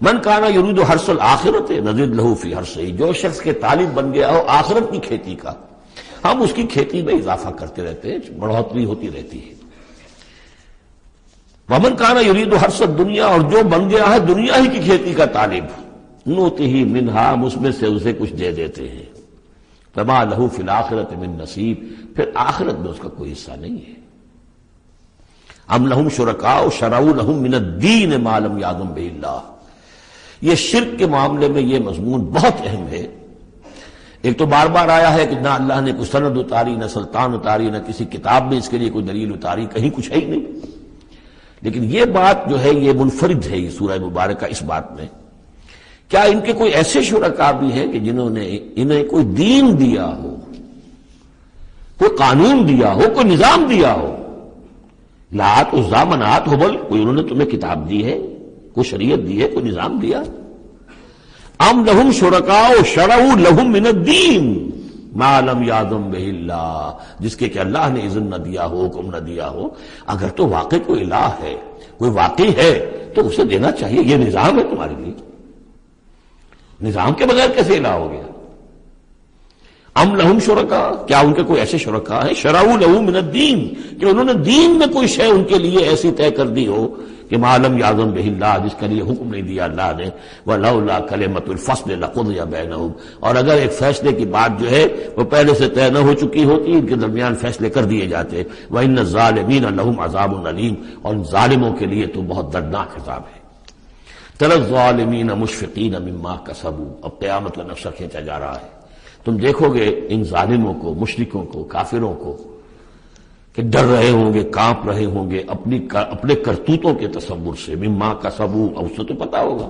B: من کان یرید حرث الآخرۃ نزد لہ فی حرثہ، جو شخص کے طالب بن گیا ہو آخرت کی کھیتی کا، ہم اس کی کھیتی میں اضافہ کرتے رہتے ہیں، بڑھوتری ہوتی رہتی ہے۔ ومن کان یرید حرث الدنیا، اور جو بن گیا ہے دنیا ہی کی کھیتی کا طالب، نؤتہ منہا، ہم اس میں سے اسے کچھ دے دیتے ہیں، فما لہ فی الآخرۃ من نصیب، پھر آخرت میں اس کا کوئی حصہ نہیں ہے۔ ام لہم شرکاء شرعوا لہم من الدین ما لم یأذن بہ اللہ، یہ شرک کے معاملے میں یہ مضمون بہت اہم ہے۔ ایک تو بار بار آیا ہے کہ نہ اللہ نے کوئی سند اتاری، نہ سلطان اتاری، نہ کسی کتاب میں اس کے لیے کوئی دلیل اتاری، کہیں کچھ ہے ہی نہیں۔ لیکن یہ بات جو ہے یہ منفرد ہے یہ سورہ مبارکہ اس بات میں کیا ان کے کوئی ایسے شرکاء بھی ہیں کہ جنہوں نے انہیں کوئی دین دیا ہو، کوئی قانون دیا ہو، کوئی نظام دیا ہو؟ لات عزا منات ہبل، کوئی انہوں نے تمہیں کتاب دی ہے، کوئی شریعت دی ہے، کوئی نظام دیا؟ ام لہم شرکاء شرعوا لہم من الدین ما لم یاذن بہ اللہ، جس کے کہ اللہ نے اذن نہ دیا ہو، حکم نہ دیا ہو۔ اگر تو واقعی کوئی الہ ہے، کوئی واقعی ہے، تو اسے دینا چاہیے۔ یہ نظام ہے تمہارے لیے، نظام کے بغیر کیسے الہ ہو گیا؟ ام لہم شرکاء، کیا ان کے کوئی ایسے شرکاء ہیں شرعوا لہم من الدین کہ انہوں نے دین میں کوئی شے ان کے لیے ایسی طے کر دی ہو کہ ما لم یاذن بہ اللہ، جس کے لیے حکم نہیں دیا اللہ نے۔ ولولا کلمۃ الفصل لقضی بینہم، اور اگر ایک فیصلے کی بات جو ہے وہ پہلے سے طے نہ ہو چکی ہوتی، ان کے درمیان فیصلے کر دیے جاتے۔ وان الظالمین لہم عذاب علیم، اور ان ظالموں کے لیے تو بہت دردناک عذاب ہے۔ تری الظالمین مشفقین مما کسبوا، اب قیامت کا نقشہ کھینچا جا رہا ہے۔ تم دیکھو گے ان ظالموں کو، مشرکوں کو، کافروں کو کہ ڈر رہے ہوں گے، کانپ رہے ہوں گے اپنے کرتوتوں کے تصور سے۔ مما کسبوا، اور اس سے تو پتا ہوگا،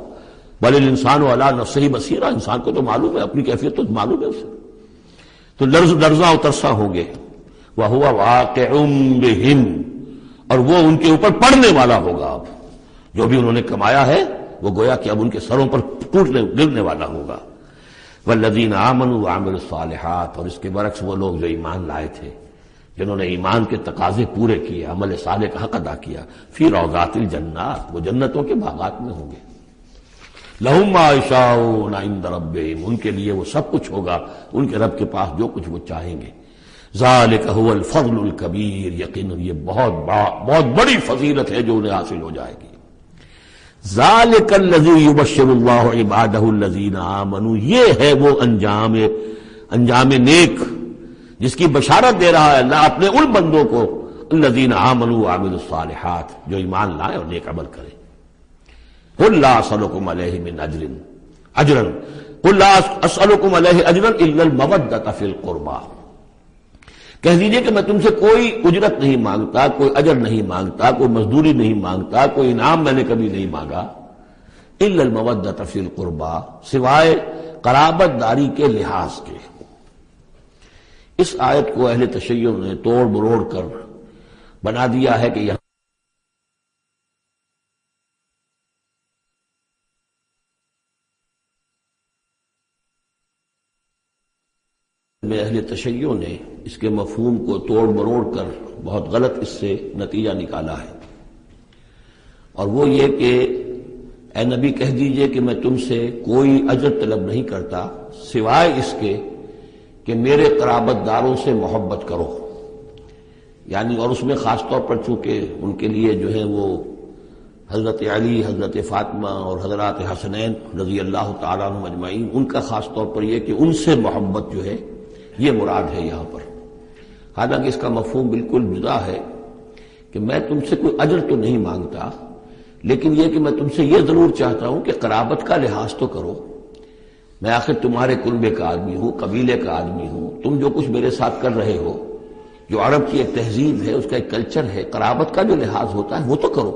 B: بل الانسان علی نفسہ بصیرہ، انسان کو تو معلوم ہے، اپنی کیفیت تو معلوم ہے اسے، تو لرزاں و ترساں ہوں گے۔ وَهُوَ وَاقِعٌ بِهِمْ، اور وہ ان کے اوپر پڑنے والا ہوگا۔ اب جو بھی انہوں نے کمایا ہے وہ گویا کہ اب ان کے سروں پر گرنے والا ہوگا۔ والذین آمنوا وعملوا الصالحات، اور اس کے برعکس وہ لوگ جو ایمان لائے تھے، جنہوں نے ایمان کے تقاضے پورے کیے، عمل صالح کا حق ادا کیا، فی روضات الجنات، وہ جنتوں کے باغات میں ہوں گے۔ لہم ما یشاءون عند ربہم، ان کے لیے وہ سب کچھ ہوگا ان کے رب کے پاس جو کچھ وہ چاہیں گے۔ ذالک هو الفضل الکبیر، یقیناً یہ بہت بڑی فضیلت ہے جو انہیں حاصل ہو جائے گی۔ ذالک الذی یبشر اللہ عبادہ الذین آمنوا، یہ ہے وہ انجام نیک جس کی بشارت دے رہا ہے اللہ اپنے ان بندوں کو، الذین آمنوا وعملوا الصالحات، جو ایمان لائیں اور نیک عمل کریں۔ قل لا اسألکم علیہ من اجرا قل لا اسألکم علیہ اجرا الا المودۃ فی القربى، کہہ دیجئے کہ میں تم سے کوئی اجرت نہیں مانگتا، کوئی اجر نہیں مانگتا، کوئی مزدوری نہیں مانگتا، کوئی انعام میں نے کبھی نہیں مانگا، الا المودۃ فی القربى، سوائے قرابت داری کے لحاظ کے۔ اس آیت کو اہل تشیع نے توڑ مروڑ کر بنا دیا ہے کہ یہاں میں اہل تشیع نے اس کے مفہوم کو توڑ مروڑ کر بہت غلط اس سے نتیجہ نکالا ہے، اور وہ یہ کہ اے نبی کہہ دیجئے کہ میں تم سے کوئی اجر طلب نہیں کرتا سوائے اس کے کہ میرے قرابت داروں سے محبت کرو، یعنی اور اس میں خاص طور پر چونکہ ان کے لیے جو ہے وہ حضرت علی، حضرت فاطمہ اور حضرات حسنین رضی اللہ تعالیٰ عنہم اجمعین، ان کا خاص طور پر یہ کہ ان سے محبت جو ہے یہ مراد ہے یہاں پر۔ حالانکہ اس کا مفہوم بالکل جدا ہے کہ میں تم سے کوئی اجر تو نہیں مانگتا، لیکن یہ کہ میں تم سے یہ ضرور چاہتا ہوں کہ قرابت کا لحاظ تو کرو، میں آخر تمہارے کنبے کا آدمی ہوں، قبیلے کا آدمی ہوں، تم جو کچھ میرے ساتھ کر رہے ہو، جو عرب کی ایک تہذیب ہے، اس کا ایک کلچر ہے، قرابت کا جو لحاظ ہوتا ہے وہ تو کرو۔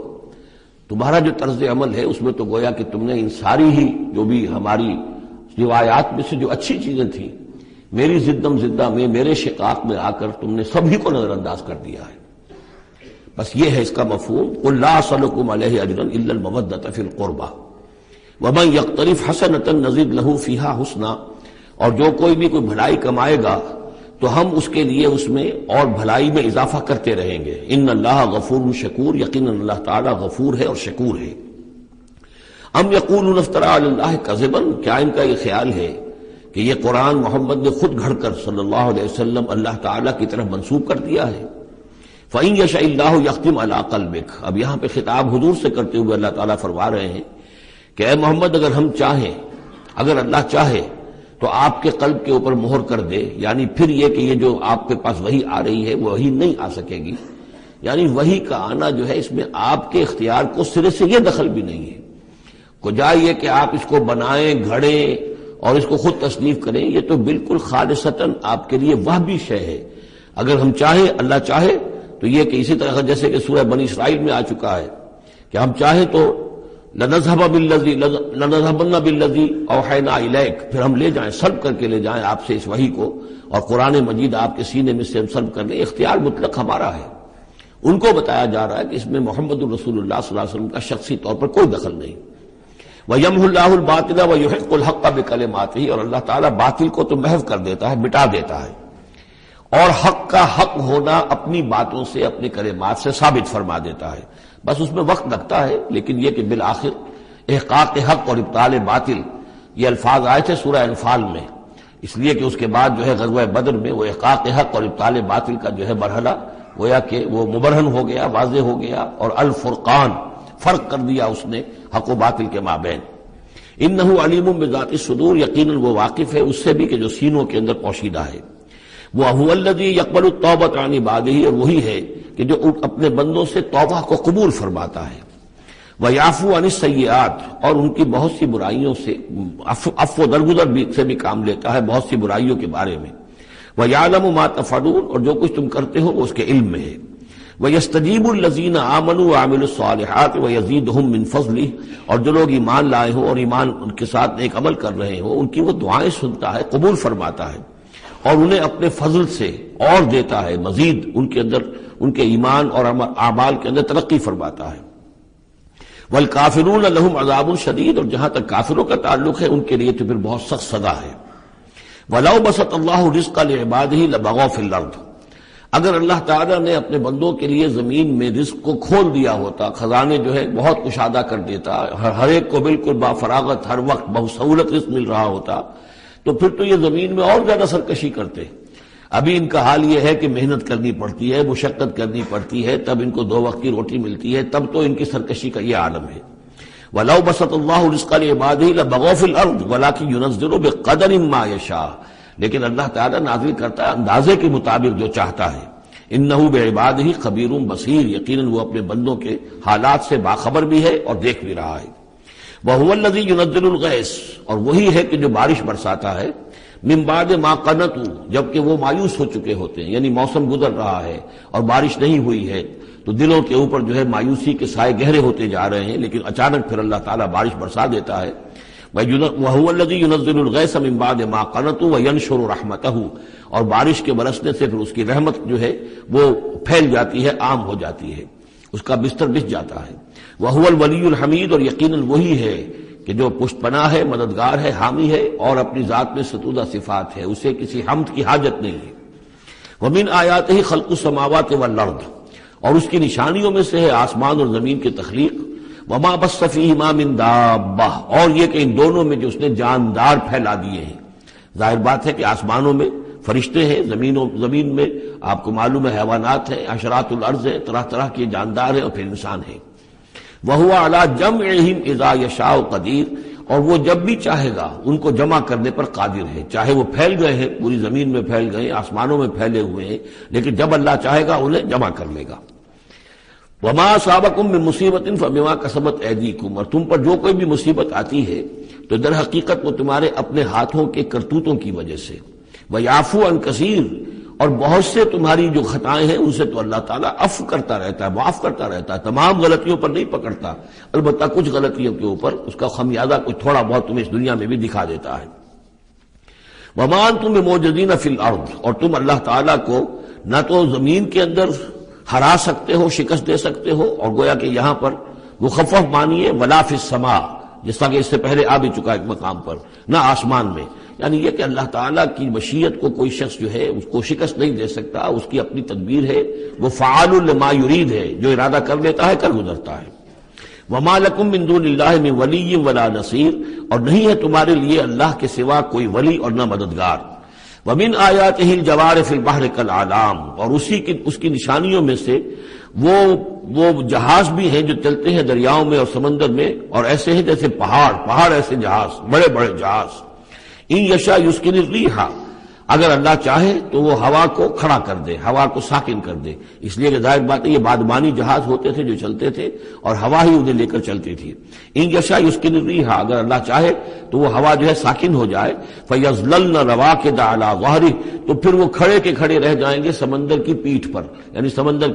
B: تمہارا جو طرز عمل ہے اس میں تو گویا کہ تم نے ان ساری ہی جو بھی ہماری روایات میں سے جو اچھی چیزیں تھیں، میری زدم زدہ میں، میرے شقاق میں آ کر تم نے سبھی کو نظر انداز کر دیا ہے۔ بس یہ ہے اس کا مفہوم، قل لا اسألکم علیہ اجرا الا المودۃ فی القربى ومن یقترف حسنۃ نزد لہ فیہا حسنا، اور جو کوئی بھی کوئی بھلائی کمائے گا تو ہم اس کے لیے اس میں اور بھلائی میں اضافہ کرتے رہیں گے۔ ان اللہ غفور شکور، یقیناً اللہ تعالیٰ غفور ہے اور شکور ہے۔ ام یقولون افترى علی اللہ کذبا، کیا ان کا یہ خیال ہے کہ یہ قرآن محمد نے خود گھڑ کر صلی اللہ علیہ وسلم اللہ تعالیٰ کی طرف منسوب کر دیا ہے؟ فَإِن يَشَإِ اللَّهُ يَخْتِمْ عَلَىٰ قَلْبِكَ، اب یہاں پہ خطاب حضور سے کرتے ہوئے اللہ تعالیٰ فرما رہے ہیں کہ اے محمد اگر ہم چاہیں، اگر اللہ چاہے تو آپ کے قلب کے اوپر مہر کر دے، یعنی پھر یہ کہ یہ جو آپ کے پاس وحی آ رہی ہے وہی نہیں آ سکے گی، یعنی وحی کا آنا جو ہے اس میں آپ کے اختیار کو سرے سے یہ دخل بھی نہیں ہے۔ کجا یہ کہ آپ اس کو بنائیں، گھڑیں اور اس کو خود تصنیف کریں، یہ تو بالکل خالصتاً آپ کے لیے وہبی شے ہے۔ اگر ہم چاہیں، اللہ چاہے تو یہ کہ اسی طرح جیسے کہ سورہ بنی اسرائیل میں آ چکا ہے کہ ہم چاہیں تو لنذهبن بالذی اوحینا الیک، پھر ہم لے جائیں، سلب کر کے لے جائیں آپ سے اس وحی کو، اور قرآن مجید آپ کے سینے میں سے ہم سلب کر لیں، اختیار مطلق ہمارا ہے۔ ان کو بتایا جا رہا ہے کہ اس میں محمد الرسول اللہ صلی اللہ علیہ وسلم کا شخصی طور پر کوئی دخل نہیں۔ وَيَمْحُ اللَّهُ الْبَاطِلَ وَيُحِقُّ الْحَقَّ بِكَلِمَاتِهِ، اور اللہ تعالیٰ باطل کو تو محو کر دیتا ہے، مٹا دیتا ہے، اور حق کا حق ہونا اپنی باتوں سے، اپنی کلمات سے ثابت فرما دیتا ہے۔ بس اس میں وقت لگتا ہے، لیکن یہ کہ بالآخر احقاق حق اور ابطال باطل، یہ الفاظ آئے تھے سورہ انفال میں، اس لیے کہ اس کے بعد جو ہے غزوہ بدر میں وہ احقاق حق اور ابطال باطل کا جو ہے مرحلہ گویا کہ وہ مبرہن ہو گیا، واضح ہو گیا، اور الفرقان، فرق کر دیا اس نے حق و باطل کے مابین۔ انہ علیم بذات الصدور، یقیناً وہ واقف ہے اس سے بھی کہ جو سینوں کے اندر پوشیدہ ہے۔ وَهُوَ الَّذِي يَقْبَلُ التَّوْبَةَ عَنْ عِبَادِهِ، اور وہی ہے کہ جو اپنے بندوں سے توبہ کو قبول فرماتا ہے۔ وَيَعْفُو عَنِ السَّيِّئَاتِ، اور ان کی بہت سی برائیوں سے عفو درگزر سے بھی کام لیتا ہے بہت سی برائیوں کے بارے میں۔ وَيَعْلَمُ مَا تَفْعَلُونَ، اور جو کچھ تم کرتے ہو وہ اس کے علم میں ہے۔ وَيَسْتَجِيبُ الَّذِينَ آمَنُوا وَعَمِلُوا الصَّالِحَاتِ وَيَزِيدُهُم مِّن فَضْلِهِ، اور جو لوگ ایمان لائے ہوں اور ایمان ان کے ساتھ نیک عمل کر رہے ہوں، ان کی وہ دعائیں سنتا ہے، قبول فرماتا ہے، اور انہیں اپنے فضل سے اور دیتا ہے، مزید ان کے اندر، ان کے ایمان اور اعمال کے اندر ترقی فرماتا ہے۔ والکافرون لہم عذاب شدید، اور جہاں تک کافروں کا تعلق ہے ان کے لیے تو پھر بہت سخت سزا ہے۔ وَلَوْ بَسَطَ اللَّهُ الرِّزْقَ لِعِبَادِهِ لَبَغَوْا فِي الْأَرْضِ، اگر اللہ تعالیٰ نے اپنے بندوں کے لیے زمین میں رزق کو کھول دیا ہوتا، خزانے جو ہے بہت کشادہ کر دیتا، ہر ایک کو بالکل بافراغت ہر وقت بسہولت رزق مل رہا ہوتا، تو پھر تو یہ زمین میں اور زیادہ سرکشی کرتے۔ ابھی ان کا حال یہ ہے کہ محنت کرنی پڑتی ہے، مشقت کرنی پڑتی ہے، تب ان کو 2 وقت کی روٹی ملتی ہے، تب تو ان کی سرکشی کا یہ عالم ہے۔ وَلَوْ بَسَطَ اللَّهُ الرِّزْقَ لِعِبَادِهِ لَبَغَوْا فِي الْأَرْضِ وَلَٰكِن يُنَزِّلُ بِقَدَرٍ مَّا يَشَاءُ، لیکن اللہ تعالیٰ نازل کرتا ہے اندازے کے مطابق جو چاہتا ہے۔ انہ بعبادہ خبیر بصیر، یقیناً وہ اپنے بندوں کے حالات سے باخبر بھی ہے اور دیکھ بھی رہا ہے۔ وَهُوَ الَّذِي يُنَزِّلُ الْغَيْثَ، اور وہی ہے کہ جو بارش برساتا ہے، من بعد ما قنطوا، جبکہ وہ مایوس ہو چکے ہوتے ہیں، یعنی موسم گزر رہا ہے اور بارش نہیں ہوئی ہے تو دلوں کے اوپر جو ہے مایوسی کے سائے گہرے ہوتے جا رہے ہیں، لیکن اچانک پھر اللہ تعالیٰ بارش برسا دیتا ہے۔ وَهُوَ الَّذِي يُنَزِّلُ الْغَيْثَ مِن بَعْدِ مَا قَنَطُوا وَيَنشُرُ رَحْمَتَهُ، اور بارش کے برسنے سے پھر اس کی رحمت جو ہے وہ پھیل جاتی ہے، عام ہو جاتی ہے، اس کا بستر بچھ جاتا ہے۔ وَهُوَ الْوَلِيُّ الْحَمِيدُ، اور یقیناً وہی ہے کہ جو پشت پناہ ہے، مددگار ہے، حامی ہے، اور اپنی ذات میں ستودہ صفات ہے، اسے کسی حمد کی حاجت نہیں ہے۔ وَمِنْ آیَاتِهِ خَلْقُ السَّمَاوَاتِ وَالْأَرْضِ، اور اس کی نشانیوں میں سے ہے آسمان اور زمین کی تخلیق۔ وَمَا بَثَّ فِيهِمَا مِن دَابَّةٍ، اور یہ کہ ان دونوں میں جو اس نے جاندار پھیلا دیے ہیں۔ ظاہر بات ہے کہ آسمانوں میں فرشتے ہیں، زمین میں آپ کو معلوم ہے حیوانات ہیں، حشرات الارض ہیں، طرح طرح کے جاندار ہیں، اور پھر انسان ہیں۔ وَهُوَ عَلَىٰ جَمْعِهِمْ إِذَا يَشَاءُ قَدِيرٌ، اور وہ جب بھی چاہے گا ان کو جمع کرنے پر قادر ہے، چاہے وہ پھیل گئے ہیں، پوری زمین میں پھیل گئے، آسمانوں میں پھیلے ہوئے ہیں، لیکن جب اللہ چاہے گا انہیں جمع کر لے گا۔ وَمَا أَصَابَكُم مِّن مُّصِيبَةٍ فَبِمَا كَسَبَتْ أَيْدِيكُمْ، اور تم پر جو کوئی بھی مصیبت آتی ہے تو در حقیقت وہ تمہارے اپنے ہاتھوں کے کرتوتوں کی وجہ سے۔ وَيَعْفُو عَن كَثِيرٍ، اور بہت سے تمہاری جو خطائیں ہیں ان سے تو اللہ تعالیٰ عفو کرتا رہتا ہے، معاف کرتا رہتا ہے، تمام غلطیوں پر نہیں پکڑتا، البتہ کچھ غلطیوں کے اوپر اس کا خمیازہ کچھ تھوڑا بہت تمہیں اس دنیا میں بھی دکھا دیتا ہے۔ وَمَا أَنتُم بِمُعْجِزِينَ فِي الْأَرْضِ، اور تم اللہ تعالیٰ کو نہ تو زمین کے اندر ہرا سکتے ہو، شکست دے سکتے ہو، اور گویا کہ یہاں پر مخفف معنی ہے وَلَا فِي السَّمَاءِ، جس طرح کہ اس سے پہلے آ بھی چکا ایک مقام پر، نہ آسمان میں، یعنی یہ کہ اللہ تعالیٰ کی مشیت کو کوئی شخص جو ہے اس کو شکست نہیں دے سکتا، اس کی اپنی تدبیر ہے، وہ فعال لما یرید ہے، جو ارادہ کر لیتا ہے کر گزرتا ہے۔ وَمَا لَكُم مِّن دُونِ اللَّهِ مِن وَلِيٍّ وَلَا نَصِيرٍ، اور نہیں ہے تمہارے لیے اللہ کے سوا کوئی ولی اور نہ مددگار۔ وَمِنْ آيَاتِهِ الْجَوَارِ فِي الْبَحْرِ كَالْأَعْلَامِ، اور اس کی نشانیوں میں سے وہ جہاز بھی ہیں جو چلتے ہیں دریاؤں میں اور سمندر میں، اور ایسے ہیں جیسے پہاڑ ایسے جہاز، بڑے بڑے جہاز۔ ان یشاء یسکن الریح، اگر اللہ چاہے تو وہ ہوا کو کھڑا کر دے، ہوا کو ساکن کر دے، اس لیے کہ ظاہر بات ہے یہ بادبانی جہاز ہوتے تھے جو چلتے تھے اور ہوا ہی انہیں لے کر چلتی تھی۔ ان یشاء یسکن الریح، اگر اللہ چاہے تو وہ ہوا جو ہے ساکن ہو جائے، فَيَظْلَلْنَ رَوَاكِدَ عَلَىٰ ظَهْرِهِ، تو پھر وہ کھڑے کے کھڑے رہ جائیں گے سمندر کی پیٹھ پر، یعنی سمندر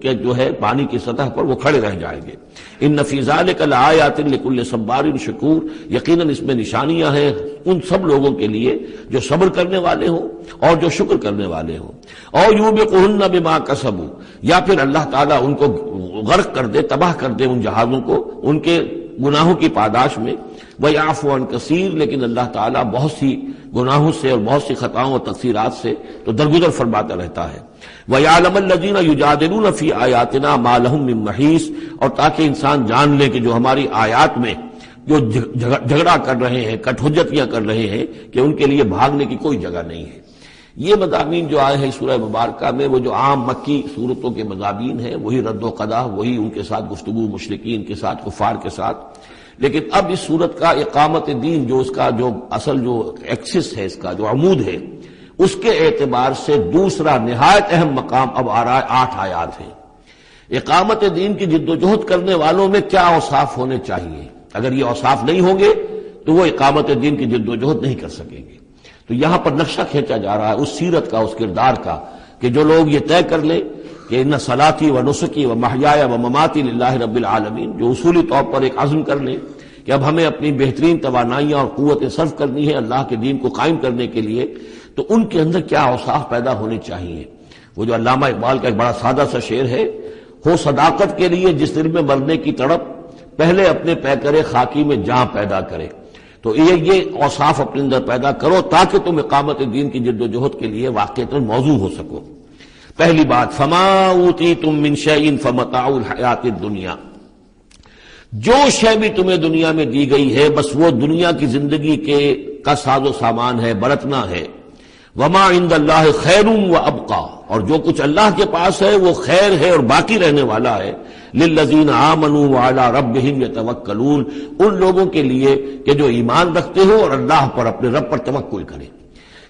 B: کے جو ہے پانی کی سطح پر وہ کھڑے رہ جائیں گے۔ ان فی ذلک لآیات لکل صبار شکور، یقیناً اس میں نشانیاں ہیں ان سب لوگوں کے لیے جو صبر کرنے والے ہوں اور جو شکر کرنے والے ہوں۔ اور یوبقہن بما کسبوا، یا پھر اللہ تعالیٰ ان کو غرق کر دے، تباہ کر دے ان جہازوں کو ان کے گناہوں کی پاداش میں۔ وَيَعْفُو عَنْ كَثِيرٍ، لیکن اللہ تعالیٰ بہت سی گناہوں سے اور بہت سی خطاؤں اور تقصیرات سے تو درگزر فرماتا رہتا ہے۔ وَيَعْلَمَ الَّذِينَ يُجَادِلُونَ فِي آيَاتِنَا مَا لَهُم مِّن مَّحِيصٍ، اور تاکہ انسان جان لے کہ جو ہماری آیات میں جو جھگڑا کر رہے ہیں، کٹ حجتیاں کر رہے ہیں، کہ ان کے لیے بھاگنے کی کوئی جگہ نہیں ہے۔ یہ مضامین جو آئے ہیں سورہ مبارکہ میں وہ جو عام مکی صورتوں کے مضامین ہیں، وہی رد و قضا، وہی ان کے ساتھ گفتگو مشرکین کے ساتھ، کفار کے ساتھ۔ لیکن اب اس صورت کا اقامت دین جو اس کا جو اصل جو ایکسس ہے، اس کا جو عمود ہے، اس کے اعتبار سے دوسرا نہایت اہم مقام اب آ رہا ہے۔ 8 آیات ہیں۔ اقامت دین کی جد و جہد کرنے والوں میں کیا اوصاف ہونے چاہیے؟ اگر یہ اوصاف نہیں ہوں گے تو وہ اقامت دین کی جد و جہد نہیں کر سکیں گے۔ تو یہاں پر نقشہ کھینچا جا رہا ہے اس سیرت کا، اس کردار کا، کہ جو لوگ یہ طے کر لیں کہ ان صلاتی و نسکی و محیای و مماتی للہ رب العالمین، جو اصولی طور پر ایک عزم کر لیں کہ اب ہمیں اپنی بہترین توانائیاں اور قوتیں صرف کرنی ہے اللہ کے دین کو قائم کرنے کے لیے، تو ان کے اندر کیا اوصاف پیدا ہونے چاہیے۔ وہ جو علامہ اقبال کا ایک بڑا سادہ سا شعر ہے، ہو صداقت کے لیے جس دل میں مرنے کی تڑپ، پہلے اپنے پیکرے خاکی میں جاں پیدا کرے۔ تو یہ اوصاف اپنے اندر پیدا کرو تاکہ تم اقامت دین کی جد و جہد کے لیے واقعتاً موضوع ہو سکو۔ پہلی بات، فما اوتیتم من شیء فمتاع الحیات الدنیا، جو شے بھی تمہیں دنیا میں دی گئی ہے بس وہ دنیا کی زندگی کا ساز و سامان ہے، برتنا ہے۔ وما عند اللہ خیر و ابقا، اور جو کچھ اللہ کے پاس ہے وہ خیر ہے اور باقی رہنے والا ہے۔ للذین آمنوا وعلی ربہم یتوکلون، ان لوگوں کے لیے کہ جو ایمان رکھتے ہو اور اللہ پر، اپنے رب پر توکل کریں۔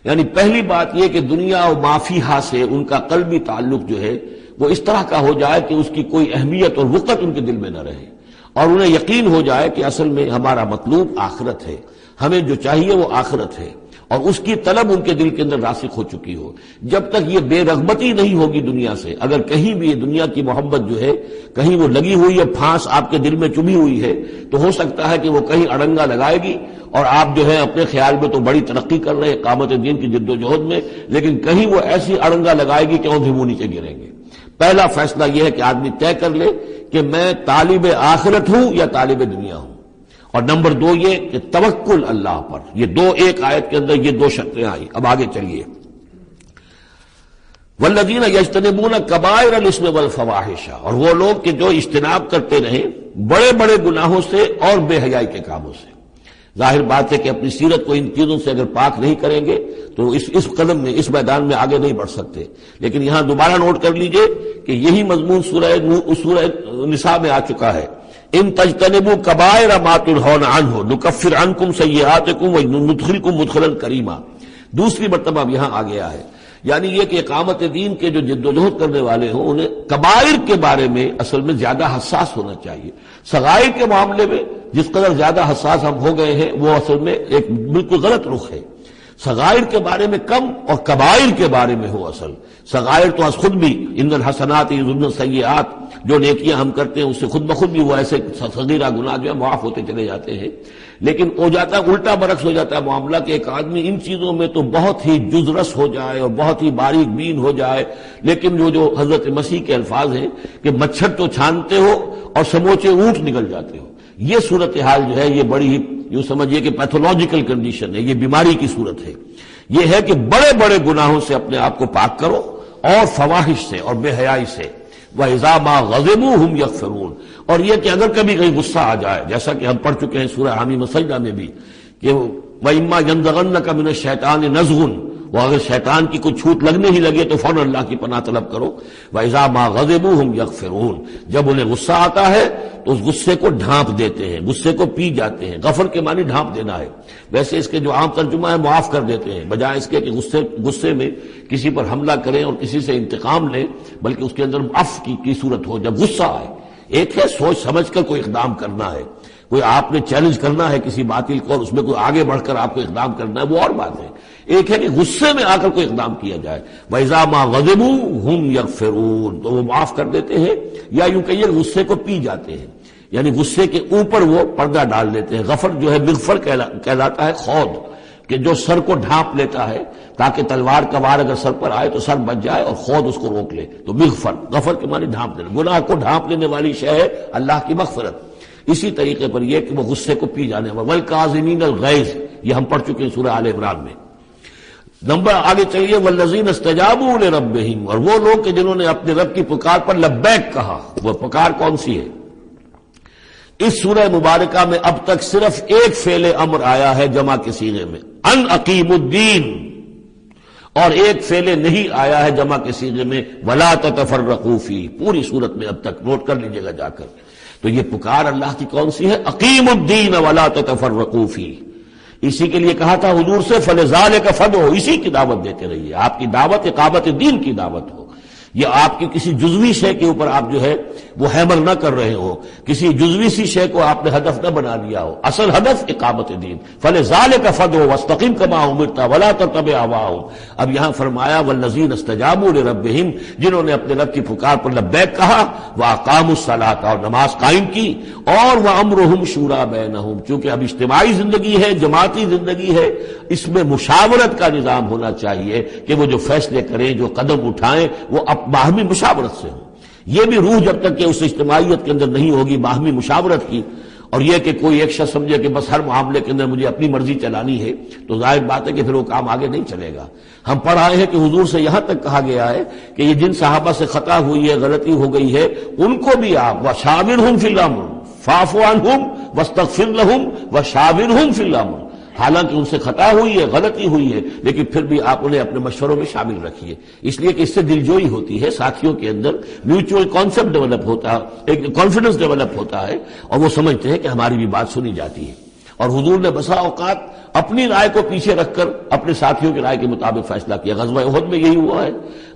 B: یعنی پہلی بات یہ کہ دنیا و ما فیہا سے ان کا قلبی تعلق جو ہے وہ اس طرح کا ہو جائے کہ اس کی کوئی اہمیت اور وقت ان کے دل میں نہ رہے، اور انہیں یقین ہو جائے کہ اصل میں ہمارا مطلوب آخرت ہے، ہمیں جو چاہیے وہ آخرت ہے، اور اس کی طلب ان کے دل کے اندر راسخ ہو چکی ہو۔ جب تک یہ بے رغبتی نہیں ہوگی دنیا سے، اگر کہیں بھی یہ دنیا کی محبت جو ہے کہیں وہ لگی ہوئی ہے، پھانس آپ کے دل میں چبھی ہوئی ہے، تو ہو سکتا ہے کہ وہ کہیں اڑنگا لگائے گی، اور آپ جو ہے اپنے خیال میں تو بڑی ترقی کر رہے ہیں اقامت دین کی جد و جہد میں، لیکن کہیں وہ ایسی اڑنگا لگائے گی کہ اوندھے منہ نیچے گریں گے۔ پہلا فیصلہ یہ ہے کہ آدمی طے کر لے کہ میں طالب آخرت ہوں یا طالب دنیا ہوں، اور نمبر 2 یہ کہ توکل اللہ پر۔ یہ ایک آیت کے اندر یہ 2 شرطیں آئی۔ اب آگے چلیے، والذین یجتنبون کبائر الاسم والفواحش، اور وہ لوگ کہ جو اجتناب کرتے رہیں بڑے بڑے گناہوں سے اور بے حیائی کے کاموں سے۔ ظاہر بات ہے کہ اپنی سیرت کو ان چیزوں سے اگر پاک نہیں کریں گے تو اس قدم میں، اس میدان میں آگے نہیں بڑھ سکتے۔ لیکن یہاں دوبارہ نوٹ کر لیجئے کہ یہی مضمون سورہ نساء میں آ چکا ہے، ان تجتنبوا کبائر ما تنہون عنہ نکفر عنکم سیئاتکم وندخلکم مدخلا کریما۔ دوسری مرتبہ اب یہاں آ گیا ہے، یعنی یہ کہ اقامت دین کے جو جد و جہد کرنے والے ہوں انہیں کبائر کے بارے میں اصل میں زیادہ حساس ہونا چاہیے۔ صغائر کے معاملے میں جس قدر زیادہ حساس ہم ہو گئے ہیں وہ اصل میں ایک بالکل غلط رخ ہے۔ صغائر کے بارے میں کم اور کبائر کے بارے میں ہو اصل۔ صغائر تو از خود بھی ان الحسنات یذهبن السیئات، جو نیکیاں ہم کرتے ہیں اس سے خود بخود بھی وہ ایسے صغیرہ گناہ جو ہے معاف ہوتے چلے جاتے ہیں، لیکن ہو جاتا ہے الٹا برعکس ہو جاتا ہے معاملہ کہ ایک آدمی ان چیزوں میں تو بہت ہی جزرس ہو جائے اور بہت ہی باریک بین ہو جائے، لیکن جو حضرت مسیح کے الفاظ ہیں کہ مچھر تو چھانتے ہو اور سموچے اونٹ نکل جاتے ہو، یہ صورتحال جو ہے یہ بڑی ہی یوں سمجھیے کہ پیتھولوجیکل کنڈیشن ہے، یہ بیماری کی صورت ہے۔ یہ ہے کہ بڑے بڑے گناہوں سے اپنے آپ کو پاک کرو اور فواحش سے اور بے حیائی سے۔ وَإِذَا مَا غَضِبُوا هُمْ يَغْفِرُونَ، اور یہ کہ اگر کبھی کہیں غصہ آ جائے، جیسا کہ ہم پڑھ چکے ہیں سورہ حامیم سجدہ میں بھی کہ وَإِمَّا يَنزَغَنَّكَ مِنَ الشَّيْطَانِ نَزْغٌ، وہ اگر شیطان کی کوئی چھوٹ لگنے ہی لگے تو فوراً اللہ کی پناہ طلب کرو۔ وَإِذَا مَا غَضِبُوا هُمْ يَغْفِرُونَ، جب انہیں غصہ آتا ہے تو اس غصے کو ڈھانپ دیتے ہیں، غصے کو پی جاتے ہیں۔ غفر کے معنی ڈھانپ دینا ہے، ویسے اس کے جو عام ترجمہ ہے معاف کر دیتے ہیں، بجائے اس کے کہ غصے میں کسی پر حملہ کریں اور کسی سے انتقام لیں، بلکہ اس کے اندر عفو کی صورت ہو۔ جب غصہ آئے، ایک ہے سوچ سمجھ کر کوئی اقدام کرنا ہے، کوئی آپ نے چیلنج کرنا ہے کسی باطل کو اور اس میں کوئی آگے بڑھ کر آپ کو اقدام کرنا ہے، وہ اور بات ہے۔ ایک ہے کہ غصے میں آ کر کوئی اقدام کیا جائے، وَإِذَا مَا غَضِبُوا هُمْ يَغْفِرُونَ، تو وہ معاف کر دیتے ہیں، یا یوں کہیے غصے کو پی جاتے ہیں، یعنی غصے کے اوپر وہ پردہ ڈال دیتے ہیں۔ غفر جو ہے مغفر کہلاتا ہے خود، کہ جو سر کو ڈھانپ لیتا ہے تاکہ تلوار کا وار اگر سر پر آئے تو سر بچ جائے اور خود اس کو روک لے، تو مغفر، غفر کے معنی ڈھانپ دینا، گناہ کو ڈھانپ لینے والی شے ہے اللہ کی مغفرت۔ اسی طریقے پر یہ کہ وہ غصے کو پی جانے والا، وَالْكَاظِمِينَ الْغَيْظَ، یہ ہم پڑھ چکے ہیں سورہ آل عمران میں۔ نمبر آگے چلیے، وَالَّذِينَ اسْتَجَابُوا لِرَبِّهِمْ، اور وہ لوگ کہ جنہوں نے اپنے رب کی پکار پر لبیک کہا۔ وہ پکار کون سی ہے؟ اس سورہ مبارکہ میں اب تک صرف ایک فعل امر آیا ہے جمع کے صیغے میں، ان اقیم الدین، اور ایک فعل نہیں آیا ہے جمع کے صیغے میں ولا تتفرقوا فیہ۔ پوری صورت میں اب تک نوٹ کر لیجئے گا جا کر۔ تو یہ پکار اللہ کی کون سی ہے؟ اقیم الدین ولا تتفرقوا فیہ۔ اسی کے لیے کہا تھا حضور سے فلذالک فدعوا، اسی کی دعوت دیتے رہیے، آپ کی دعوت اقامت دین کی دعوت ہو، یہ آپ کی کسی جزوی شے کے اوپر آپ جو ہے وہ ہیمر نہ کر رہے ہو، کسی جزوی سی شے کو آپ نے ہدف نہ بنا لیا ہو، اصل ہدف اقامت دین۔ فلذالک فدعوا واستقم کما امرت ولا تتبع اهواءهم۔ اب یہاں فرمایا والذین استجابوا لربهم، جنہوں نے اپنے رب کی پکار پر لبیک کہا، واقاموا الصلاۃ، اور نماز قائم کی، اور وامرهم شورى بینہم، چونکہ اب اجتماعی زندگی ہے، جماعتی زندگی ہے، اس میں مشاورت کا نظام ہونا چاہیے کہ وہ جو فیصلے کریں، جو قدم اٹھائیں، وہ باہمی مشاورت سے ہو۔ یہ بھی روح جب تک کہ اس اجتماعیت کے اندر نہیں ہوگی باہمی مشاورت کی، اور یہ کہ کوئی ایک شخص سمجھے کہ بس ہر معاملے کے اندر مجھے اپنی مرضی چلانی ہے، تو ظاہر بات ہے کہ پھر وہ کام آگے نہیں چلے گا۔ ہم پڑھ آئے ہیں کہ حضور سے یہاں تک کہا گیا ہے کہ یہ جن صحابہ سے خطا ہوئی ہے، غلطی ہو گئی ہے، ان کو بھی آپ وَشَاوِرْهُمْ فِي الْأَمْرِ فَاعْفُ عَنْهُمْ وَاسْتَغْفِرْ لَهُمْ وَشَاوِرْهُمْ فِي الْأَمْرِ، حالانکہ ان سے خطا ہوئی ہے، غلطی ہوئی ہے، لیکن پھر بھی آپ انہیں اپنے مشوروں میں شامل رکھیے، اس لیے کہ اس سے دلجوئی ہوتی ہے، ساتھیوں کے اندر میوچول کانسیپٹ ڈیولپ ہوتا ہے، ایک کانفیڈنس ڈیولپ ہوتا ہے، اور وہ سمجھتے ہیں کہ ہماری بھی بات سنی جاتی ہے۔ اور حضور نے بسا اوقات اپنی رائے کو پیچھے رکھ کر اپنے ساتھیوں کی رائے کے مطابق فیصلہ کیا۔ غزوہ احد میں یہی ہوا ہے،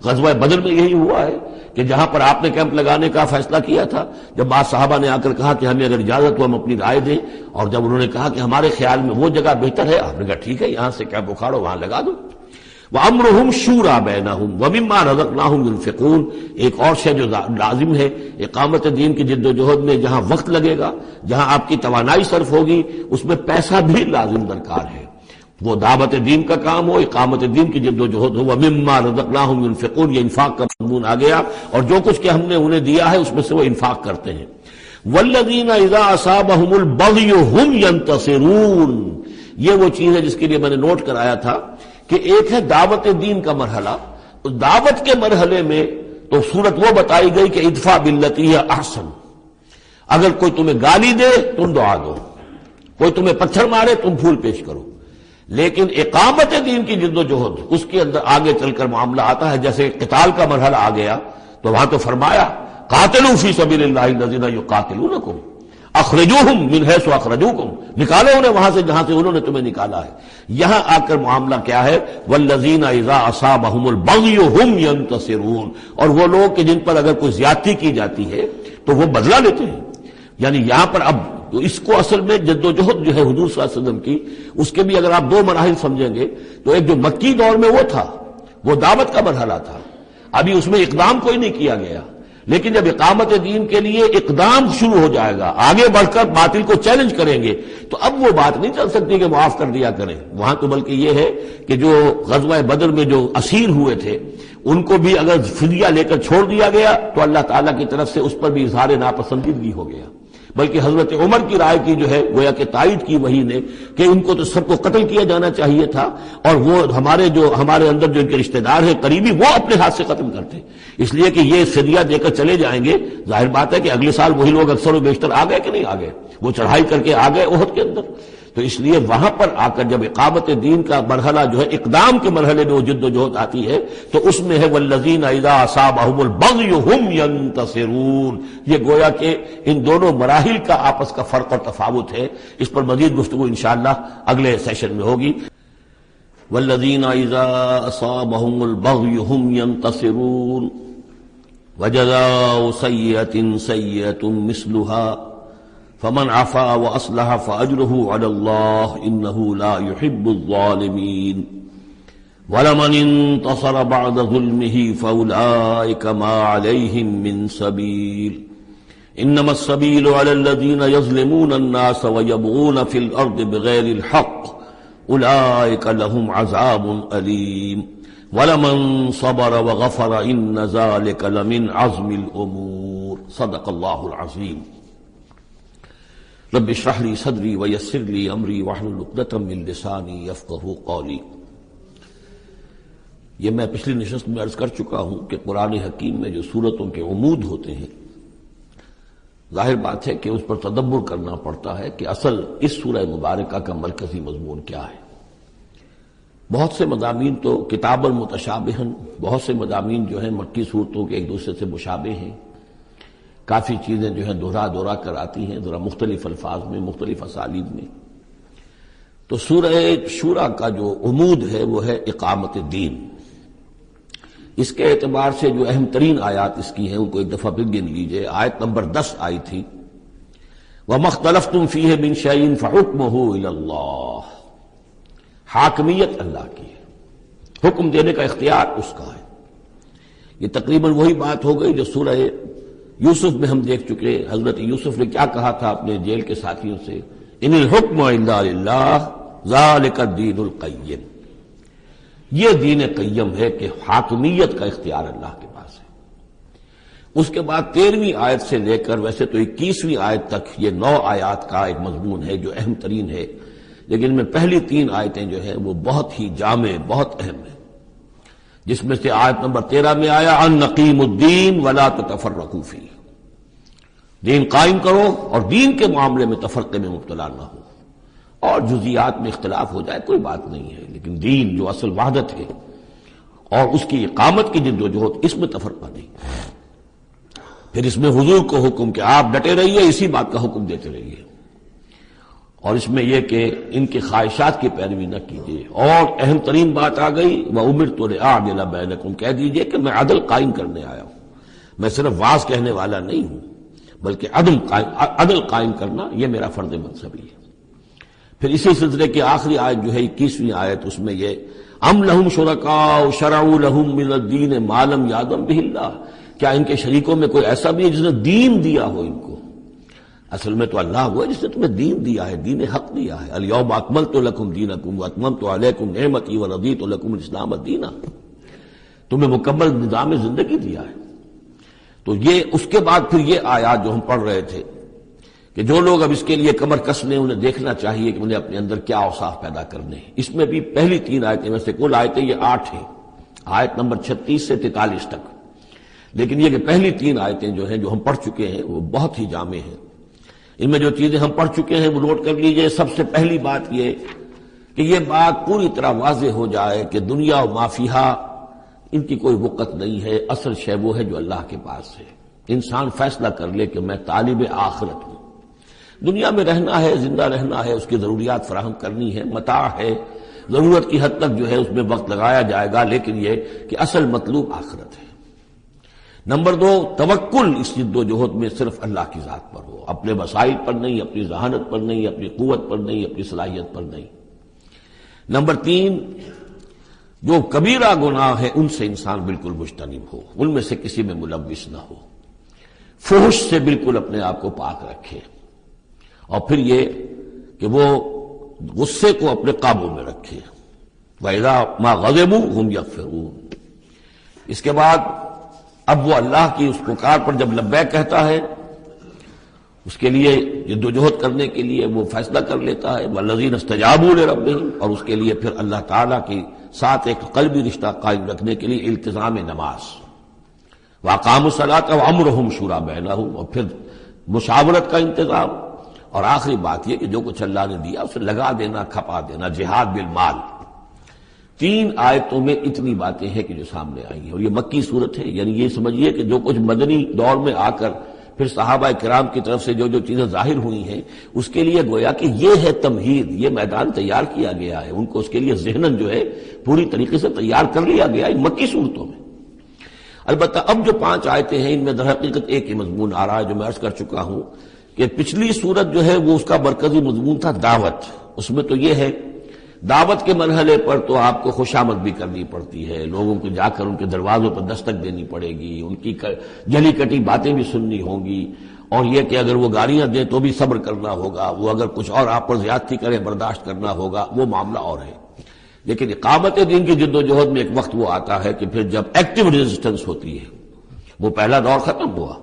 B: غزوہ بدر میں یہی ہوا ہے کہ جہاں پر آپ نے کیمپ لگانے کا فیصلہ کیا تھا، جب بعض صحابہ نے آ کر کہا کہ ہمیں اگر اجازت ہو ہم اپنی رائے دیں، اور جب انہوں نے کہا کہ ہمارے خیال میں وہ جگہ بہتر ہے، آپ نے کہا ٹھیک ہے، یہاں سے کیمپ اکھاڑو، وہاں لگا دو۔ وَأَمْرُهُمْ شُورَى بَيْنَهُمْ وَمِمَّا رَزَقْنَاهُمْ يُنْفِقُونَ۔ ایک اور شے جو لازم ہے اقامت دین کی جد و جہد میں، جہاں وقت لگے گا، جہاں آپ کی توانائی صرف ہوگی، اس میں پیسہ بھی لازم درکار ہے۔ وہ دعوت دین کا کام ہو، اقامت دین کی جد و جہد ہو، وَمِمَّا رَزَقْنَاهُمْ يُنْفِقُونَ، یہ انفاق کا مضمون آ گیا، اور جو کچھ کہ ہم نے انہیں دیا ہے اس میں سے وہ انفاق کرتے ہیں۔ وَالَّذِينَ إِذَا أَصَابَهُمُ الْبَغْيُ هُمْ يَنْتَصِرُونَ۔ یہ وہ چیز ہے جس کے لیے میں نے نوٹ کرایا تھا کہ ایک ہے دعوت دین کا مرحلہ، دعوت کے مرحلے میں تو صورت وہ بتائی گئی کہ ادفع باللتی ہی احسن، اگر کوئی تمہیں گالی دے تم دعا دو، کوئی تمہیں پتھر مارے تم پھول پیش کرو، لیکن اقامت دین کی جد و جہد اس کے اندر آگے چل کر معاملہ آتا ہے۔ جیسے قتال کا مرحلہ آ گیا تو وہاں تو فرمایا قاتلوا فی سبیل اللہ الذین یقاتلونکم اخرجوہم من حیث اخرجوکم، نکالو انہیں وہاں سے جہاں سے انہوں نے تمہیں نکالا ہے۔ یہاں آ کر معاملہ کیا ہے؟ والذین اذا اصابہم البغی ہم ینتصرون، اور وہ لوگ کہ جن پر اگر کوئی زیادتی کی جاتی ہے تو وہ بدلہ لیتے ہیں۔ یعنی یہاں پر اب تو اس کو اصل میں جد و جہد جو ہے حضور صلی اللہ علیہ وسلم کی، اس کے بھی اگر آپ دو مراحل سمجھیں گے تو ایک جو مکی دور میں وہ تھا، وہ دعوت کا مرحلہ تھا، ابھی اس میں اقدام کوئی نہیں کیا گیا، لیکن جب اقامت دین کے لیے اقدام شروع ہو جائے گا، آگے بڑھ کر باطل کو چیلنج کریں گے، تو اب وہ بات نہیں چل سکتی کہ معاف کر دیا کریں۔ وہاں تو بلکہ یہ ہے کہ جو غزوہ بدر میں جو اسیر ہوئے تھے ان کو بھی اگر فدیہ لے کر چھوڑ دیا گیا تو اللہ تعالیٰ کی طرف سے اس پر بھی اظہار ناپسندیدگی ہو گیا، بلکہ حضرت عمر کی رائے کی جو ہے گویا کہ تائید کی وہی نے کہ ان کو تو سب کو قتل کیا جانا چاہیے تھا، اور وہ ہمارے اندر جو ان کے رشتہ دار ہیں قریبی، وہ اپنے ہاتھ سے ختم کرتے، اس لیے کہ یہ فدیہ دے کر چلے جائیں گے، ظاہر بات ہے کہ اگلے سال وہی لوگ اکثر و بیشتر آ گئے کہ نہیں آ گئے، وہ چڑھائی کر کے آ گئے احد کے اندر۔ تو اس لیے وہاں پر آ کر جب اقامت دین کا مرحلہ جو ہے اقدام کے مرحلے میں وہ جد و جہد آتی ہے تو اس میں ہے والذین اذا اصابہم البغی ہم ینتصرون۔ یہ گویا کہ ان دونوں مراحل کا آپس کا فرق اور تفاوت ہے، اس پر مزید گفتگو انشاءاللہ اگلے سیشن میں ہوگی۔ والذین اذا اصابہم البغی ہم ینتصرون وجزاء سیئۃ سیئۃ مثلھا فمن عفا واصلح فاجرہ علی اللہ انہ لا يحب الظالمین وَلَمَنِ انتصر بعد ظلمه فأولئك ما عليهم من سبيل إنما السبيل على الذين يظلمون الناس ويبغون في الأرض بغير الحق أولئك لهم عذاب أليم وَلَمَنْ صبر وغفر إن ذلك لمن عزم الأمور صدق الله العظيم رب اشرح لي صدري ويسر لي أمري واحلل عقدة من لساني يفقهوا قولي۔ یہ میں پچھلی نشست میں عرض کر چکا ہوں کہ قرآن حکیم میں جو صورتوں کے عمود ہوتے ہیں، ظاہر بات ہے کہ اس پر تدبر کرنا پڑتا ہے کہ اصل اس سورہ مبارکہ کا مرکزی مضمون کیا ہے۔ بہت سے مضامین تو کتاباً متشابہن، بہت سے مضامین جو ہیں مکی صورتوں کے ایک دوسرے سے مشابہ ہیں، کافی چیزیں جو ہیں دہرا کر آتی ہیں ذرا مختلف الفاظ میں، مختلف اسالیب میں۔ تو سورہ شورى کا جو عمود ہے وہ ہے اقامت دین۔ اس کے اعتبار سے جو اہم ترین آیات اس کی ہیں ان کو ایک دفعہ پھر گن لیجئے۔ آیت نمبر 10 آئی تھی وَمَا اخْتَلَفْتُمْ فِيهِ مِنْ شَيْءٍ فَحُكْمُهُ إِلَى اللَّهِ، حاکمیت اللہ کی ہے، حکم دینے کا اختیار اس کا ہے۔ یہ تقریباً وہی بات ہو گئی جو سورہ یوسف میں ہم دیکھ چکے۔ حضرت یوسف نے کیا کہا تھا اپنے جیل کے ساتھیوں سے؟ ان الحکم الا للہ ذالک الدین القیم، یہ دین قیم ہے کہ حاکمیت کا اختیار اللہ کے پاس ہے۔ اس کے بعد 13ویں آیت سے لے کر ویسے تو 21ویں آیت تک یہ 9 آیات کا ایک مضمون ہے جو اہم ترین ہے، لیکن میں پہلی 3 آیتیں جو ہیں وہ بہت ہی جامع، بہت اہم ہیں، جس میں سے آیت نمبر 13 میں آیا ان نقیم الدین ولا تتفرقوا فیہ، دین قائم کرو اور دین کے معاملے میں تفرقے میں مبتلا نہ ہو، اور جزیات میں اختلاف ہو جائے کوئی بات نہیں ہے، لیکن دین جو اصل وحدت ہے اور اس کی اقامت کی جدوجہد، اس میں تفرقہ نہیں۔ پھر اس میں حضور کو حکم کہ آپ ڈٹے رہیے، اسی بات کا حکم دیتے رہیے، اور اس میں یہ کہ ان کی خواہشات کی پیروی نہ کیجیے۔ اور اہم ترین بات آ گئی وَأُمِرْتُ لِأَعْدِلَ بَيْنَكُمْ، کہہ دیجیے کہ میں عدل قائم کرنے آیا ہوں، میں صرف واعظ کہنے والا نہیں ہوں بلکہ عدل قائم کرنا یہ میرا فرض منصبی ہے۔ پھر اسی سلسلے کی آخری آیت جو ہے 21ویں آیت، اس میں یہ ام لہم شرکاء شرعوا لہم من الدین ما لم یأذن بہ اللہ، کیا ان کے شریکوں میں کوئی ایسا بھی ہے جس نے دین دیا ہو ان کو؟ اصل میں تو اللہ ہوا ہے جس نے تمہیں دین دیا ہے، دین حق دیا ہے۔ الیوم اکملت لکم دینکم واتممت علیکم نعمتی ورضیت لکم الاسلام دینا، تمہیں مکمل نظام زندگی دیا ہے۔ تو یہ اس کے بعد پھر یہ آیات جو ہم پڑھ رہے تھے کہ جو لوگ اب اس کے لیے کمر کس لیں انہیں دیکھنا چاہیے کہ انہیں اپنے اندر کیا اوصاف پیدا کرنے ہیں۔ اس میں بھی پہلی 3 آیتیں میں سے کل آیتیں یہ 8 ہیں، آیت نمبر 36 سے 43 تک، لیکن یہ کہ پہلی 3 آیتیں جو ہیں جو ہم پڑھ چکے ہیں وہ بہت ہی جامع ہیں۔ ان میں جو چیزیں ہم پڑھ چکے ہیں وہ نوٹ کر لیجئے۔ سب سے پہلی بات یہ کہ یہ بات پوری طرح واضح ہو جائے کہ دنیا و ما فیہا ان کی کوئی وقت نہیں ہے، اصل شے وہ ہے جو اللہ کے پاس ہے۔ انسان فیصلہ کر لے کہ میں طالب آخرت ہوں، دنیا میں رہنا ہے، زندہ رہنا ہے، اس کی ضروریات فراہم کرنی ہے، متاع ہے، ضرورت کی حد تک جو ہے اس میں وقت لگایا جائے گا، لیکن یہ کہ اصل مطلوب آخرت ہے۔ نمبر 2، توکل اس جد و جہد میں صرف اللہ کی ذات پر ہو، اپنے وسائل پر نہیں، اپنی ذہانت پر نہیں، اپنی قوت پر نہیں، اپنی صلاحیت پر نہیں۔ نمبر 3، جو کبیرہ گناہ ہیں ان سے انسان بالکل مجتنب ہو، ان میں سے کسی میں ملوث نہ ہو، فحش سے بالکل اپنے آپ کو پاک رکھے، اور پھر یہ کہ وہ غصے کو اپنے قابو میں رکھے۔ وَإِذَا مَا غَضِبُوا هُمْ يَغْفِرُونَ۔ اس کے بعد اب وہ اللہ کی اس پکار پر جب لبیک کہتا ہے، اس کے لیے جدوجہد کرنے کے لیے وہ فیصلہ کر لیتا ہے وَالَّذِينَ اسْتَجَابُوا لِرَبِّهِمْ، اور اس کے لیے پھر اللہ تعالیٰ کے ساتھ ایک قلبی رشتہ قائم رکھنے کے لیے التزام نماز، وَأَقَامُوا الصَّلَاةَ وَأَمْرُهُمْ شُورَىٰ بَيْنَهُمْ، اور پھر مشاورت کا انتظام، اور آخری بات یہ کہ جو کچھ اللہ نے دیا اسے لگا دینا، کھپا دینا، جہاد بالمال۔ 3 آیتوں میں اتنی باتیں ہیں کہ جو سامنے آئی ہیں، اور یہ مکی صورت ہے، یعنی یہ سمجھیے کہ جو کچھ مدنی دور میں آ کر پھر صحابہ کرام کی طرف سے جو چیزیں ظاہر ہوئی ہیں اس کے لیے گویا کہ یہ ہے تمہید، یہ میدان تیار کیا گیا ہے، ان کو اس کے لیے ذہناً جو ہے پوری طریقے سے تیار کر لیا گیا ہے مکی صورتوں میں۔ البتہ اب جو 5 آیتیں ہیں ان میں در حقیقت ایک ہی مضمون آ رہا ہے جو میں عرض کر چکا ہوں کہ پچھلی سورت جو ہے وہ اس کا مرکزی مضمون تھا دعوت. اس میں تو یہ ہے دعوت کے مرحلے پر تو آپ کو خوشامد بھی کرنی پڑتی ہے، لوگوں کو جا کر ان کے دروازوں پر دستک دینی پڑے گی، ان کی جلی کٹی باتیں بھی سننی ہوں گی، اور یہ کہ اگر وہ گالیاں دیں تو بھی صبر کرنا ہوگا، وہ اگر کچھ اور آپ پر زیادتی کریں برداشت کرنا ہوگا، وہ معاملہ اور ہے. لیکن اقامت دین کی جد و جہد میں ایک وقت وہ آتا ہے کہ پھر جب ایکٹیو ریزسٹنس ہوتی ہے، وہ پہلا دور ختم ہوا،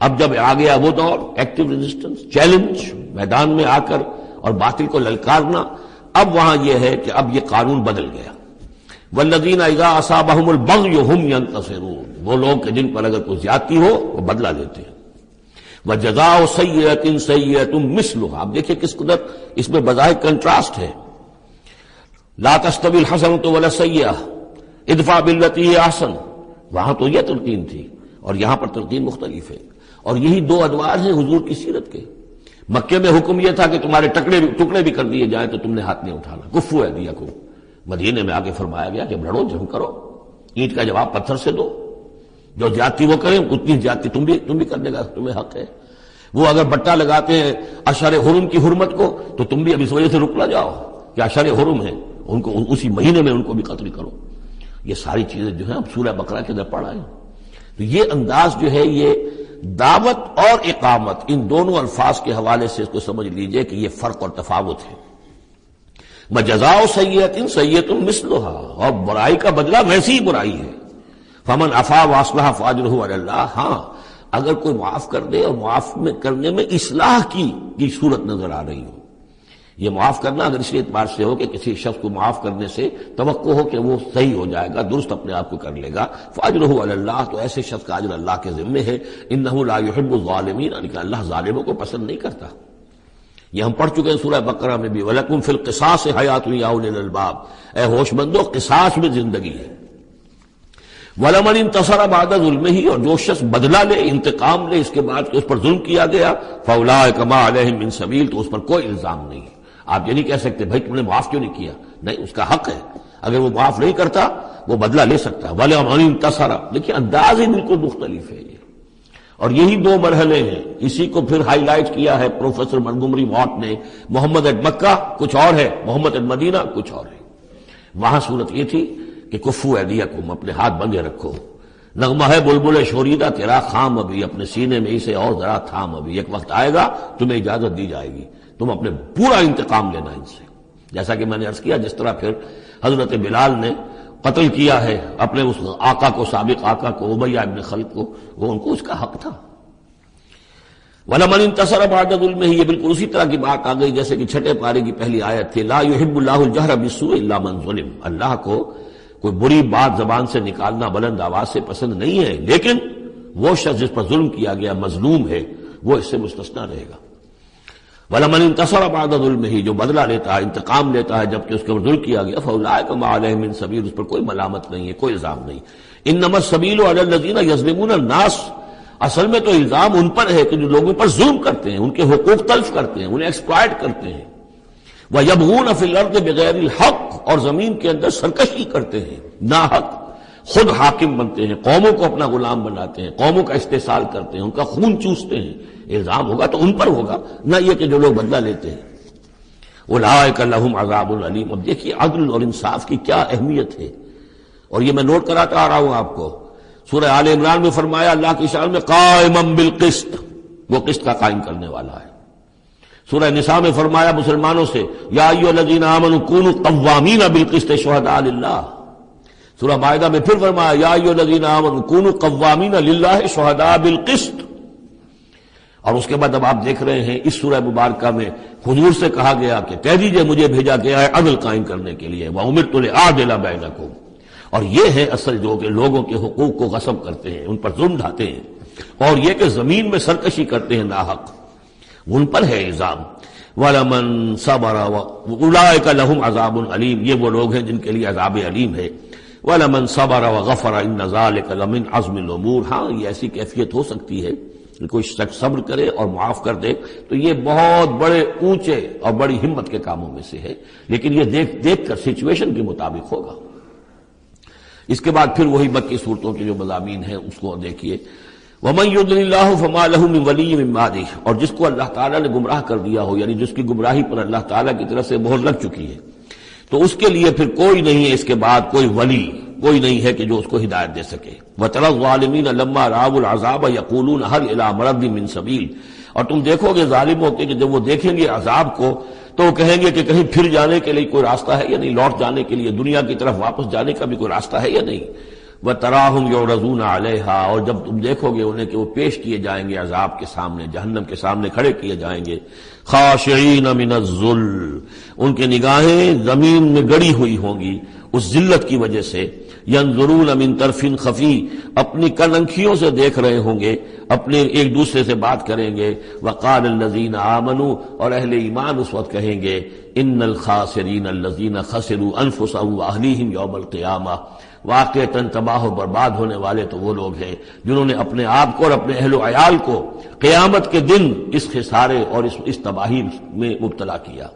B: اب جب آ گیا وہ دور ایکٹیو ریزسٹنس، چیلنج، میدان میں آ کر اور باطل کو للکارنا. اب وہاں یہ ہے کہ اب یہ قانون بدل گیا. والذین اذا اصابہم البغی ہم ینتصرون، وہ لوگ کہ جن پر اگر کوئی زیادتی ہو وہ بدلہ لیتے ہیں. وجزاء سیئۃ سیئۃ مثلھا، اب دیکھیں کس قدر اس میں بظاہر کنٹراسٹ ہے. لا تستوی الحسنۃ ولا السیئۃ ادفع بالتی ہی احسن، وہاں تو یہ تلقین تھی اور یہاں پر تلقین مختلف ہے. اور یہی دو ادوار ہیں حضور کی سیرت کے. مکے میں حکم یہ تھا کہ تمہارے ٹکڑے بھی کر دیے جائیں تو تم نے ہاتھ نہیں اٹھانا، کفو ایدیکم. مدینے میں آگے فرمایا گیا کہ لڑو، جنگ کرو، اینٹ کا جواب پتھر سے دو، جو زیادتی وہ کریں اتنی زیادتی تم بھی کرنے کا تمہیں حق ہے. وہ اگر بٹا لگاتے ہیں اشہر حرم کی حرمت کو تو تم بھی اب اس وجہ سے رک نہ جاؤ کہ اشہر حرم ہے، ان کو اسی مہینے میں ان کو بھی قتل کرو. یہ ساری چیزیں جو ہیں اب سورہ بقرہ کے اندر پڑھا ہے. تو یہ انداز جو ہے یہ دعوت اور اقامت، ان دونوں الفاظ کے حوالے سے اس کو سمجھ لیجئے کہ یہ فرق اور تفاوت ہے. وجزاء سیئۃ سیئۃ مثلھا، اور برائی کا بدلہ ویسی ہی برائی ہے. فمن عفا واصلح فاجرہ علی اللہ، ہاں اگر کوئی معاف کر دے اور معاف میں کرنے میں اصلاح کی صورت نظر آ رہی ہو. یہ معاف کرنا اگر اسی اعتبار سے ہو کہ کسی شخص کو معاف کرنے سے توقع ہو کہ وہ صحیح ہو جائے گا، درست اپنے آپ کو کر لے گا، فاجرہ علی اللہ، تو ایسے شخص کا اجر اللہ کے ذمے ہے. انہ لا یحب الظالمین، لیکن اللہ ظالموں کو پسند نہیں کرتا. یہ ہم پڑھ چکے ہیں سورہ بقرہ میں بھی، وَلَكُمْ فِي الْقِصَاصِ حَيَاةٌ يَا أُولِي الْأَلْبَابِ، اے ہوش مندو قصاص میں زندگی ہے. وَلَمَنِ انتَصَرَ بَعْدَ ظُلْمِهِ، اور جو شخص بدلہ لے، انتقام لے اس کے بعد کہ اس پر ظلم کیا گیا، فَأُولَٰئِكَ مَا عَلَيْهِم مِّن سَبِيلٍ، تو اس پر کوئی الزام نہیں ہے. آپ یہ نہیں کہہ سکتے بھائی تم نے معاف کیوں نہیں کیا، نہیں، اس کا حق ہے، اگر وہ معاف نہیں کرتا وہ بدلہ لے سکتا ہے. وَلَمَنِ انتَصَرَ، لیکن انداز ہی بالکل مختلف ہے یہ. اور یہی دو مرحلے ہیں، اسی کو پھر ہائی لائٹ کیا ہے پروفیسر منگومری واٹ نے. محمد ایٹ مکہ کچھ اور ہے، محمد ایٹ مدینہ کچھ اور ہے. وہاں صورت یہ تھی کہ کفو ایدیکم، اپنے ہاتھ بندھے رکھو. نغمہ ہے بلبل شوریدہ تیرا خام ابھی، اپنے سینے میں اسے اور ذرا تھام ابھی، ایک وقت آئے گا تمہیں اجازت دی جائے گی، تم اپنے پورا انتقام لینا ان سے. جیسا کہ میں نے عرض کیا جس طرح پھر حضرت بلال نے قتل کیا ہے اپنے اس آقا کو، سابق آقا کو، امیہ ابن خلف کو، وہ ان کو اس کا حق تھا. وَلَمَنِ انتَصَرَ بَعْدَ ظُلْمِهِ، یہ بالکل اسی طرح کی بات آ گئی جیسے کہ چھٹے پارے کی پہلی آیت تھی، لا يحب اللہ الجہر بالسوء الا من ظلم. اللہ کو کوئی بری بات زبان سے نکالنا بلند آواز سے پسند نہیں ہے، لیکن وہ شخص جس پر ظلم کیا گیا مظلوم ہے وہ اس سے مستثنیٰ رہے گا. وَلَمَنِ انتَصَرَ بَعْدَ ظُلْمِهِ، جو بدلہ لیتا ہے، انتقام لیتا ہے جبکہ اس کے اوپر ظلم کیا گیا، فَأُولَٰئِكَ مَا عَلَيْهِم مِّن سَبِيلٍ، اس پر کوئی ملامت نہیں ہے، کوئی الزام نہیں. إِنَّمَا السَّبِيلُ عَلَى الَّذِينَ يَظْلِمُونَ النَّاسَ، اصل میں تو الزام ان پر ہے کہ جو لوگوں پر ظلم کرتے ہیں، ان کے حقوق تلف کرتے ہیں، انہیں ایکسپلائٹ کرتے ہیں. وَيَبْغُونَ فِي الْأَرْضِ بِغَيْرِ الْحَقِّ، اور زمین کے اندر سرکشی کرتے ہیں ناحق، خود حاکم بنتے ہیں، قوموں کو اپنا غلام بناتے ہیں، قوموں کا استحصال کرتے ہیں، ان کا خون چوستے ہیں. الزام ہوگا تو ان پر ہوگا، نہ یہ کہ جو لوگ بدلہ لیتے ہیں. اولئک لہم عذاب علیم. اب دیکھیے عدل اور انصاف کی کیا اہمیت ہے، اور یہ میں نوٹ کراتا آ رہا ہوں آپ کو. سورہ آل عمران میں فرمایا اللہ کی شان میں قائما بالقسط، وہ قسط کا قائم کرنے والا ہے. سورہ نساء میں فرمایا مسلمانوں سے یا ایھا الذین آمنوا کونوا قوامین بالقسط شہداء للہ. سورہ مائدہ میں پھر فرمایا یا ایھا الذین آمنوا کونوا قوامین للہ شہداء بالقسط. اور اس کے بعد اب آپ دیکھ رہے ہیں اس سورہ مبارکہ میں حضور سے کہا گیا کہ کہہ دیجئے مجھے بھیجا گیا ہے عدل قائم کرنے کے لیے. وَأُمِرْتُ لِأَعْدِلَ بَيْنَكُمْ. اور یہ ہے اصل جو کہ لوگوں کے حقوق کو غصب کرتے ہیں، ان پر ظلم ڈھاتے ہیں، اور یہ کہ زمین میں سرکشی کرتے ہیں ناحق، ان پر ہے الزام. وَلَمَنْ صَبَرَ أُولَٰئِكَ لَهُمْ عَذَابٌ عَلِيمٌ، یہ وہ لوگ ہیں جن کے لیے عذاب علیم ہے. وَلَمَنْ صَبَرَ وَغَفَرَ إِنَّ ذَلِكَ لَمِنْ عَزْمِ الْأُمُورِ. ہاں یہ ایسی کیفیت ہو سکتی ہے کہ کوئی شخص صبر کرے اور معاف کر دے تو یہ بہت بڑے اونچے اور بڑی ہمت کے کاموں میں سے ہے، لیکن یہ دیکھ کر سچویشن کے مطابق ہوگا. اس کے بعد پھر وہی مکی صورتوں کے جو مضامین ہیں اس کو دیکھیے. وَمَن يُضْلِلِ اللَّهُ فَمَا لَهُ مِن وَلِيٍّ مِّن بَعْدِهِ، اور جس کو اللہ تعالیٰ نے گمراہ کر دیا ہو، یعنی جس کی گمراہی پر اللہ تعالیٰ کی طرف سے مہر لگ چکی ہے، تو اس کے لیے پھر کوئی نہیں ہے اس کے بعد کوئی ولی، کوئی نہیں ہے کہ جو اس کو ہدایت دے سکے۔ وَتَرَى الظَّالِمِينَ لَمَّا رَأَوُا الْعَذَابَ يَقُولُونَ هَلْ إِلَىٰ مَرَدٍ مِّن سَبِيلٍ، اور تم دیکھو گے ظالموں کے کہ جب وہ دیکھیں گے عذاب کو تو وہ کہیں گے کہ کہیں پھر جانے کے لیے کوئی راستہ ہے یا نہیں، لوٹ جانے کے لیے دنیا کی طرف واپس جانے کا بھی کوئی راستہ ہے یا نہیں۔ وَتَرَاهُمْ يُعْرَضُونَ عَلَيْهَا، اور جب تم دیکھو گے انہیں کہ وہ پیش کیے جائیں گے عذاب کے سامنے، جہنم کے سامنے کھڑے کیے جائیں گے، خاشعین من الذل، ان کی نگاہیں زمین میں گڑی ہوئی ہوں گی اس ذلت کی وجہ سے، ینظرون من طرف خفی، اپنی کننکھیوں سے دیکھ رہے ہوں گے، اپنے ایک دوسرے سے بات کریں گے۔ وقال الذین آمنوا، اور اہل ایمان اس وقت کہیں گے، ان الخاسرین الذین خسروا انفسهم واہلیہم یوم القیامہ، واقعتاً تباہ و برباد ہونے والے تو وہ لوگ ہیں جنہوں نے اپنے آپ کو اور اپنے اہل و عیال کو قیامت کے دن اس خسارے اور اس تباہی میں مبتلا کیا۔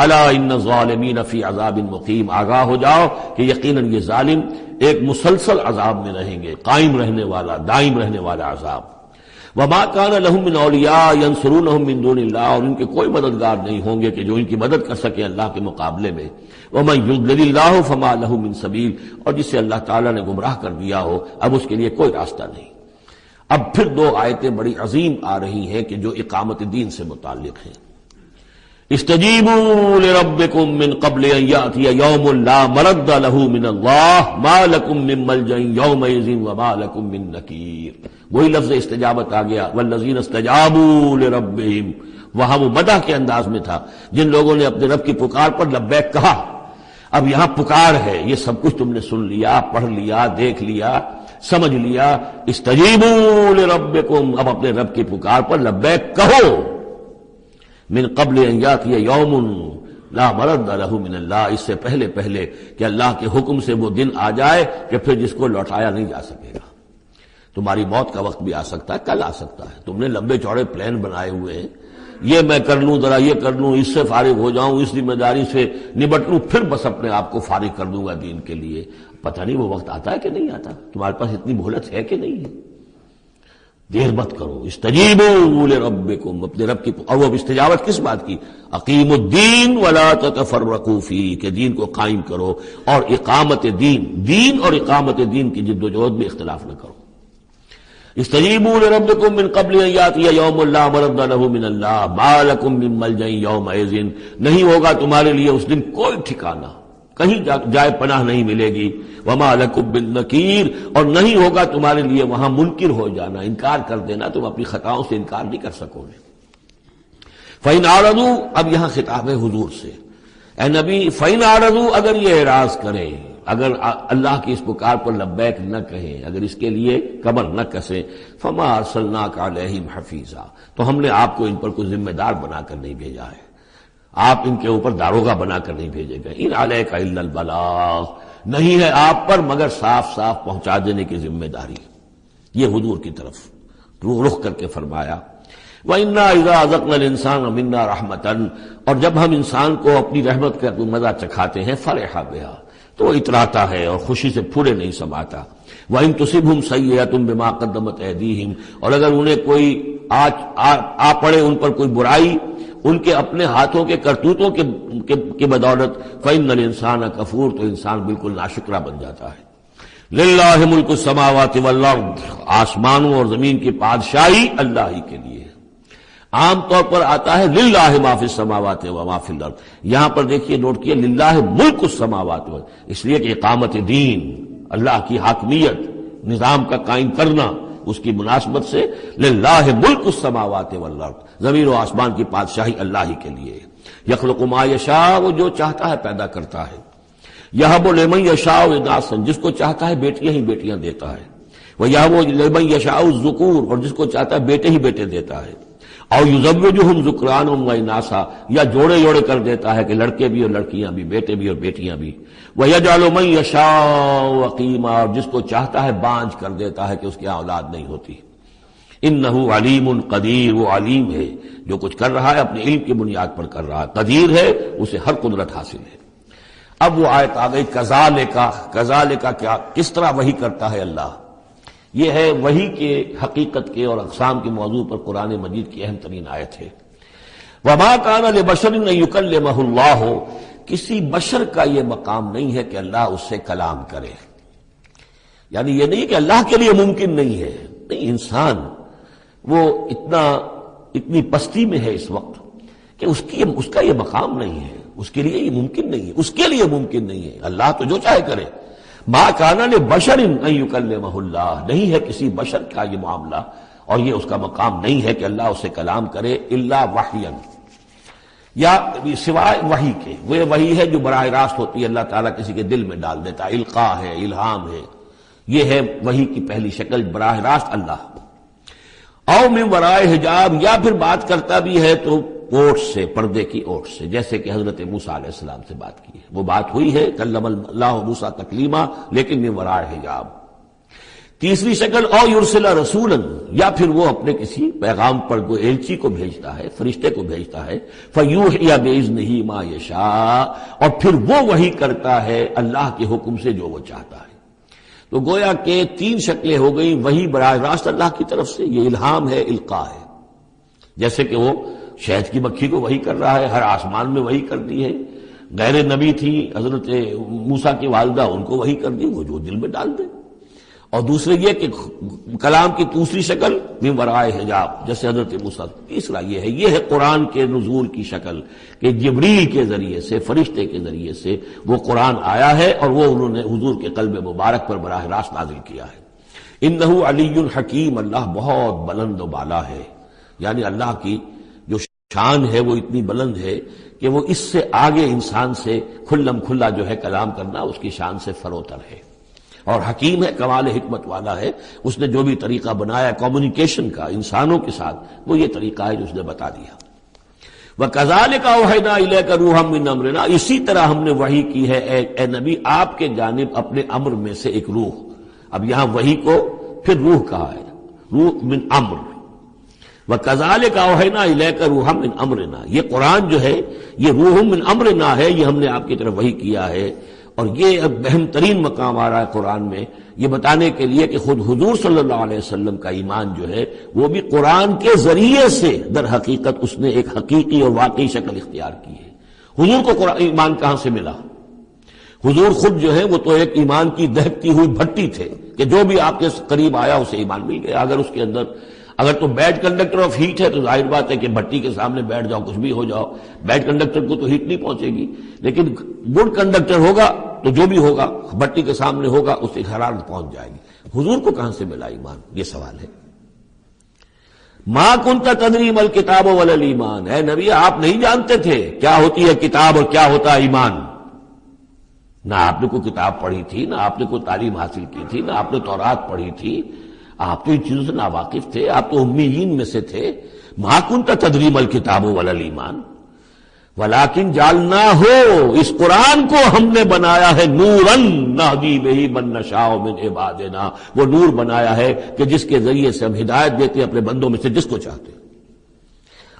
B: الا ان الظالمین فی عذاب مقیم، آگاہ ہو جاؤ کہ یقیناً یہ ظالم ایک مسلسل عذاب میں رہیں گے، قائم رہنے والا، دائم رہنے والا عذاب۔ وما كان لهم من اولیاء ينصرونهم من دون اللہ، اور ان کے کوئی مددگار نہیں ہوں گے کہ جو ان کی مدد کر سکے اللہ کے مقابلے میں۔ ومن يضلل اللہ فما له من سبیل، اور جسے اللہ تعالیٰ نے گمراہ کر دیا ہو اب اس کے لیے کوئی راستہ نہیں۔ اب پھر دو آیتیں بڑی عظیم آ رہی ہیں کہ جو اقامت دین سے متعلق ہیں۔ استجیبوا لربکم من قبل ان یأتی یوم لا مرد له من اللہ ما لکم من ملجأ یومئذ وما لکم من نکیر۔ وہی لفظ استجابت آ گیا، والذین استجابوا لربہم، وہاں وہ مدح کے انداز میں تھا جن لوگوں نے اپنے رب کی پکار پر لبیک کہا۔ اب یہاں پکار ہے، یہ سب کچھ تم نے سن لیا، پڑھ لیا، دیکھ لیا، سمجھ لیا۔ استجیبوا لربکم، اب اپنے رب کی پکار پر لبیک کہو۔ من قبل ان یاتی یوم لا مرد له من اللہ، اس سے پہلے کہ اللہ کے حکم سے وہ دن آ جائے کہ پھر جس کو لوٹایا نہیں جا سکے گا۔ تمہاری موت کا وقت بھی آ سکتا ہے، کل آ سکتا ہے، تم نے لمبے چوڑے پلان بنائے ہوئے ہیں، یہ میں کر لوں، ذرا یہ کر لوں، اس سے فارغ ہو جاؤں، اس ذمہ داری سے نبٹ لوں، پھر بس اپنے آپ کو فارغ کر دوں گا دین کے لیے۔ پتہ نہیں وہ وقت آتا ہے کہ نہیں آتا، تمہارے پاس اتنی مہلت ہے کہ نہیں ہے۔ دیر مت کرو، استجیبوا لربکم، اپنے رب کی، اور وہ استجابت کس بات کی؟ اقیم الدین ولا تتفرقوا فیہ، کہ دین کو قائم کرو اور اقامت دین اور اقامت دین کی جد و جہد میں اختلاف نہ کرو۔ استجیبوا لربکم من قبل ان یاتی یوم لا مرد له من اللہ ما لکم من ملجأ یومئذ، نہیں ہوگا تمہارے لیے اس دن کوئی ٹھکانہ، کہیں جائے پناہ نہیں ملے گی۔ وما لکم من نکیر، اور نہیں ہوگا تمہارے لیے وہاں منکر ہو جانا، انکار کر دینا، تم اپنی خطاؤں سے انکار نہیں کر سکو گے۔ فإن اعرضوا، اب یہاں خطاب ہے حضور سے، اے نبی، فإن اعرضوا، اگر یہ اعراض کریں، اگر اللہ کی اس پکار پر لبیک نہ کہیں، اگر اس کے لیے کمر نہ کسیں، فما ارسلناک علیہم حفیظا، تو ہم نے آپ کو ان پر کوئی ذمہ دار بنا کر نہیں بھیجا ہے، آپ ان کے اوپر داروغہ بنا کر نہیں بھیجے گئے۔ ان علیک الا البلاغ، نہیں ہے آپ پر مگر صاف صاف پہنچا دینے کی ذمہ داری۔ یہ حضور کی طرف رخ کر کے فرمایا۔ وَإِنَّا إِذَا أَذَقْنَا الْإِنسَانَ مِنَّا رَحْمَةً، اور جب ہم انسان کو اپنی رحمت کا مزہ چکھاتے ہیں، فَرِحَ بِهَا، تو وہ اتراتا ہے اور خوشی سے پھولے نہیں سماتا۔ وَإِن تُصِبْهُمْ سَيِّئَةٌ بِمَا قَدَّمَتْ أَيْدِيهِمْ، اور اگر انہیں کوئی آ پڑے ان پر کوئی برائی ان کے اپنے ہاتھوں کے کرتوتوں کے بدولت، فَإِنَّ الْإِنسَانَ كَفُورٌ، تو انسان بالکل ناشکرا بن جاتا ہے۔ لِلَّهِ مُلْكُ السَّمَاوَاتِ وَالْأَرْضِ، آسمانوں اور زمین کی بادشاہی اللہ ہی کے لیے۔ عام طور پر آتا ہے للہ ما فی السماوات و ما فی الارض، یہاں پر دیکھیے نوٹ کیے للہ ملک السماوات و، اس لیے کہ اقامت دین، اللہ کی حاکمیت، نظام کا قائم کرنا، اس کی مناسبت سے للہ ملک السماوات والارض، زمین و آسمان کی بادشاہی اللہ ہی کے لیے۔ یخلق ما یشاء، وہ جو چاہتا ہے پیدا کرتا ہے۔ یہب لمن یشاء اناثا، جس کو چاہتا ہے بیٹیاں ہی بیٹیاں دیتا ہے۔ ویہب لمن یشاء الذکور، اور جس کو چاہتا ہے بیٹے ہی بیٹے دیتا ہے۔ اور یزوجہم ذکرانا و اناثا، یا جوڑے جوڑے کر دیتا ہے کہ لڑکے بھی اور لڑکیاں بھی، بیٹے بھی اور بیٹیاں بھی۔ وَيَجْعَلُ مَن يَشَاءُ عَقِيمًا، اور جس کو چاہتا ہے بانجھ کر دیتا ہے کہ اس کی اولاد نہیں ہوتی۔ انہ علیم قدیر، وہ علیم ہے، جو کچھ کر رہا ہے اپنے علم کی بنیاد پر کر رہا ہے، قدیر ہے، اسے ہر قدرت حاصل ہے۔ اب وہ آیت آ گئی کذالک، کذالک کیا، کس طرح وحی کرتا ہے اللہ، یہ ہے وحی کے حقیقت کے اور اقسام کے موضوع پر قرآن مجید کی اہم ترین آیت ہے۔ وما کان لبشر ان یکلمہ اللہ، کسی بشر کا یہ مقام نہیں ہے کہ اللہ اس سے کلام کرے، یعنی یہ نہیں کہ اللہ کے لیے ممکن نہیں ہے، نہیں، انسان وہ اتنی پستی میں ہے اس وقت کہ اس کا یہ مقام نہیں ہے، اس کے لیے یہ ممکن نہیں ہے، اس کے لیے ممکن نہیں ہے، اللہ تو جو چاہے کرے۔ ما کان لبشر ان یکلمہ اللہ، نہیں ہے کسی بشر کا یہ معاملہ اور یہ اس کا مقام نہیں ہے کہ اللہ اسے کلام کرے، الا وحیا، یا سوائے وحی کے۔ وہ وحی ہے جو براہ راست ہوتی ہے، اللہ تعالیٰ کسی کے دل میں ڈال دیتا ہے، القاء ہے، الہام ہے، یہ ہے وحی کی پہلی شکل، براہ راست اللہ۔ او من ورائے حجاب، یا پھر بات کرتا بھی ہے تو اوٹ سے، پردے کی اوٹ سے، جیسے کہ حضرت موسیٰ علیہ السلام سے بات کی ہے، وہ بات ہوئی ہے، کلم اللہ موسیٰ تکلیما، لیکن من ورائے حجاب۔ تیسری شکل او یرسل رسولا، یا پھر وہ اپنے کسی پیغام پر کوئی ایلچی کو بھیجتا ہے، فرشتے کو بھیجتا ہے، فیوحی باذنہ ما یشاء، اور پھر وہ وحی کرتا ہے اللہ کے حکم سے جو وہ چاہتا ہے۔ تو گویا کہ تین شکلیں ہو گئی، وحی براہ راست اللہ کی طرف سے، یہ الہام ہے، القاء ہے، جیسے کہ وہ شہد کی مکھی کو وحی کر رہا ہے، ہر آسمان میں وحی کر دی ہے۔ غیر نبی تھی حضرت موسیٰ کی والدہ، ان کو وحی کر دی، وہ جو دل میں ڈال دے۔ اور دوسرے یہ کہ کلام کی دوسری شکل من ورائے حجاب، جیسے حضرت موسیٰ۔ تیسرا یہ ہے قرآن کے نزول کی شکل، کہ جبریل کے ذریعے سے، فرشتے کے ذریعے سے وہ قرآن آیا ہے اور وہ انہوں نے حضور کے قلب مبارک پر براہ راست نازل کیا ہے۔ انہ علی حکیم، اللہ بہت بلند و بالا ہے، یعنی اللہ کی جو شان ہے وہ اتنی بلند ہے کہ وہ اس سے آگے انسان سے کھلم کھلا جو ہے کلام کرنا اس کی شان سے فروتر ہے، اور حکیم ہے، کمال حکمت والا ہے۔ اس نے جو بھی طریقہ بنایا کمیونیکیشن کا انسانوں کے ساتھ، وہ یہ طریقہ ہے جو اس نے بتا دیا۔ وَكَذَلِكَ أَوْحَيْنَا إِلَيْكَ رُوحًا مِّنْ أَمْرِنَا، اسی طرح ہم نے وحی کی ہے اے نبی آپ کے جانب اپنے امر میں سے ایک روح۔ اب یہاں وحی کو پھر روح کہا ہے، روح من امر۔ وَكَذَلِكَ أَوْحَيْنَا إِلَيْكَ رُوحًا مِّنْ أَمْرِنَا، یہ قرآن جو ہے یہ روح من امرنا ہے، یہ ہم نے آپ کی طرف وحی کیا ہے۔ اور یہ اب اہم ترین مقام آ رہا ہے قرآن میں، یہ بتانے کے لیے کہ خود حضور صلی اللہ علیہ وسلم کا ایمان جو ہے وہ بھی قرآن کے ذریعے سے در حقیقت اس نے ایک حقیقی اور واقعی شکل اختیار کی ہے۔ حضور کو ایمان کہاں سے ملا؟ حضور خود جو ہے وہ تو ایک ایمان کی دہکتی ہوئی بھٹی تھے کہ جو بھی آپ کے قریب آیا اسے ایمان مل گیا۔ اگر تو بیڈ کنڈکٹر آف ہیٹ ہے تو ظاہر بات ہے کہ بھٹی کے سامنے بیٹھ جاؤ، کچھ بھی ہو جاؤ، بیڈ کنڈکٹر کو تو ہیٹ نہیں پہنچے گی، لیکن گڈ کنڈکٹر ہوگا تو جو بھی ہوگا بھٹی کے سامنے ہوگا اس سے حرارت پہنچ جائے گی۔ حضور کو کہاں سے ملا ایمان؟ یہ سوال ہے۔ ما کنت تدری ما الکتاب ولا الایمان، اے نبی آپ نہیں جانتے تھے کیا ہوتی ہے کتاب اور کیا ہوتا ہے ایمان، نہ آپ نے کوئی کتاب پڑھی تھی، نہ آپ نے کوئی تعلیم حاصل کی تھی، نہ آپ نے تورات پڑھی تھی، آپ تو ان چیزوں سے ناواقف تھے، آپ تو امیین میں سے تھے۔ ما کنت تدری ما الکتاب ولا الایمان ولیکن جعلناہ، اس قرآن کو ہم نے بنایا ہے نوراً نہدی بہ من نشاء من عبادنا، وہ نور بنایا ہے کہ جس کے ذریعے سے ہم ہدایت دیتے ہیں اپنے بندوں میں سے جس کو چاہتے ہیں۔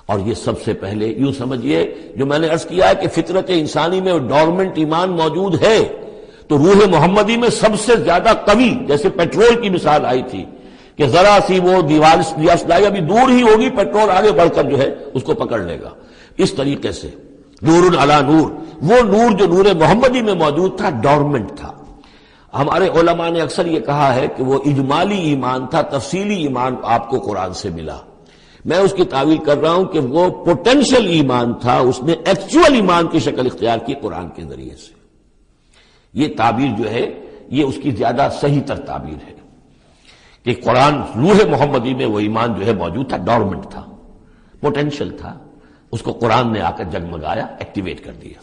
B: اور یہ سب سے پہلے یوں سمجھیے جو میں نے عرض کیا ہے کہ فطرت انسانی میں ڈورمنٹ ایمان موجود ہے، تو روح محمدی میں سب سے زیادہ قوی، جیسے پیٹرول کی مثال آئی تھی کہ ذرا سی وہ دیوار سلائی ابھی دور ہی ہوگی، پیٹرول آگے بڑھ کر جو ہے اس کو پکڑ لے گا، اس طریقے سے نور علی نور، وہ نور جو نور محمدی میں موجود تھا ڈورمنٹ تھا۔ ہمارے علماء نے اکثر یہ کہا ہے کہ وہ اجمالی ایمان تھا، تفصیلی ایمان آپ کو قرآن سے ملا۔ میں اس کی تعویل کر رہا ہوں کہ وہ پوٹینشل ایمان تھا، اس نے ایکچوئل ایمان کی شکل اختیار کی قرآن کے ذریعے سے۔ یہ تعبیر جو ہے یہ اس کی زیادہ صحیح تر تعبیر ہے کہ قرآن روح محمدی میں وہ ایمان جو ہے موجود تھا، ڈورمنٹ تھا، پوٹینشل تھا، اس کو قرآن نے آ کر جگمگایا، ایکٹیویٹ کر دیا۔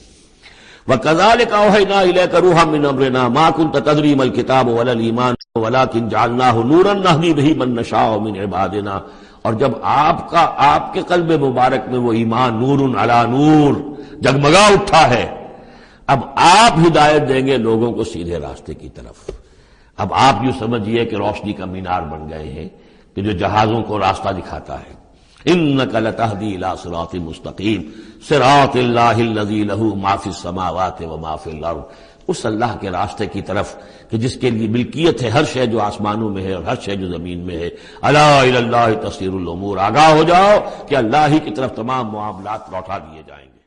B: وَكَذَلِكَ أَوْحَيْنَا إِلَيْكَ رُوحًا مِّنْ أَمْرِنَا مَا كُنْتَ تَدْرِي مَا الْكِتَابُ وَلَا الْإِيمَانُ وَلَٰكِنْ جَعَلْنَاهُ نُورًا نَّهْدِي بِهِ مَن نَّشَاءُ مِنْ عِبَادِنَا، اور جب آپ کے قلب مبارک میں وہ ایمان نور علی نور جگمگا اٹھا ہے، اب آپ ہدایت دیں گے لوگوں کو سیدھے راستے کی طرف۔ اب آپ یوں سمجھیے کہ روشنی کا مینار بن گئے ہیں کہ جو جہازوں کو راستہ دکھاتا ہے۔ انک لتہدی الی صراط مستقیم صراط اللہ الذی لہ ما فی السماوات و ما فی الارض، اس اللہ کے راستے کی طرف کہ جس کے لیے ملکیت ہے ہر شے جو آسمانوں میں ہے اور ہر شے جو زمین میں ہے. الا الی اللہ تصیر الامور، آگاہ ہو جاؤ کہ اللہ ہی کی طرف تمام معاملات لوٹا دیے جائیں گے.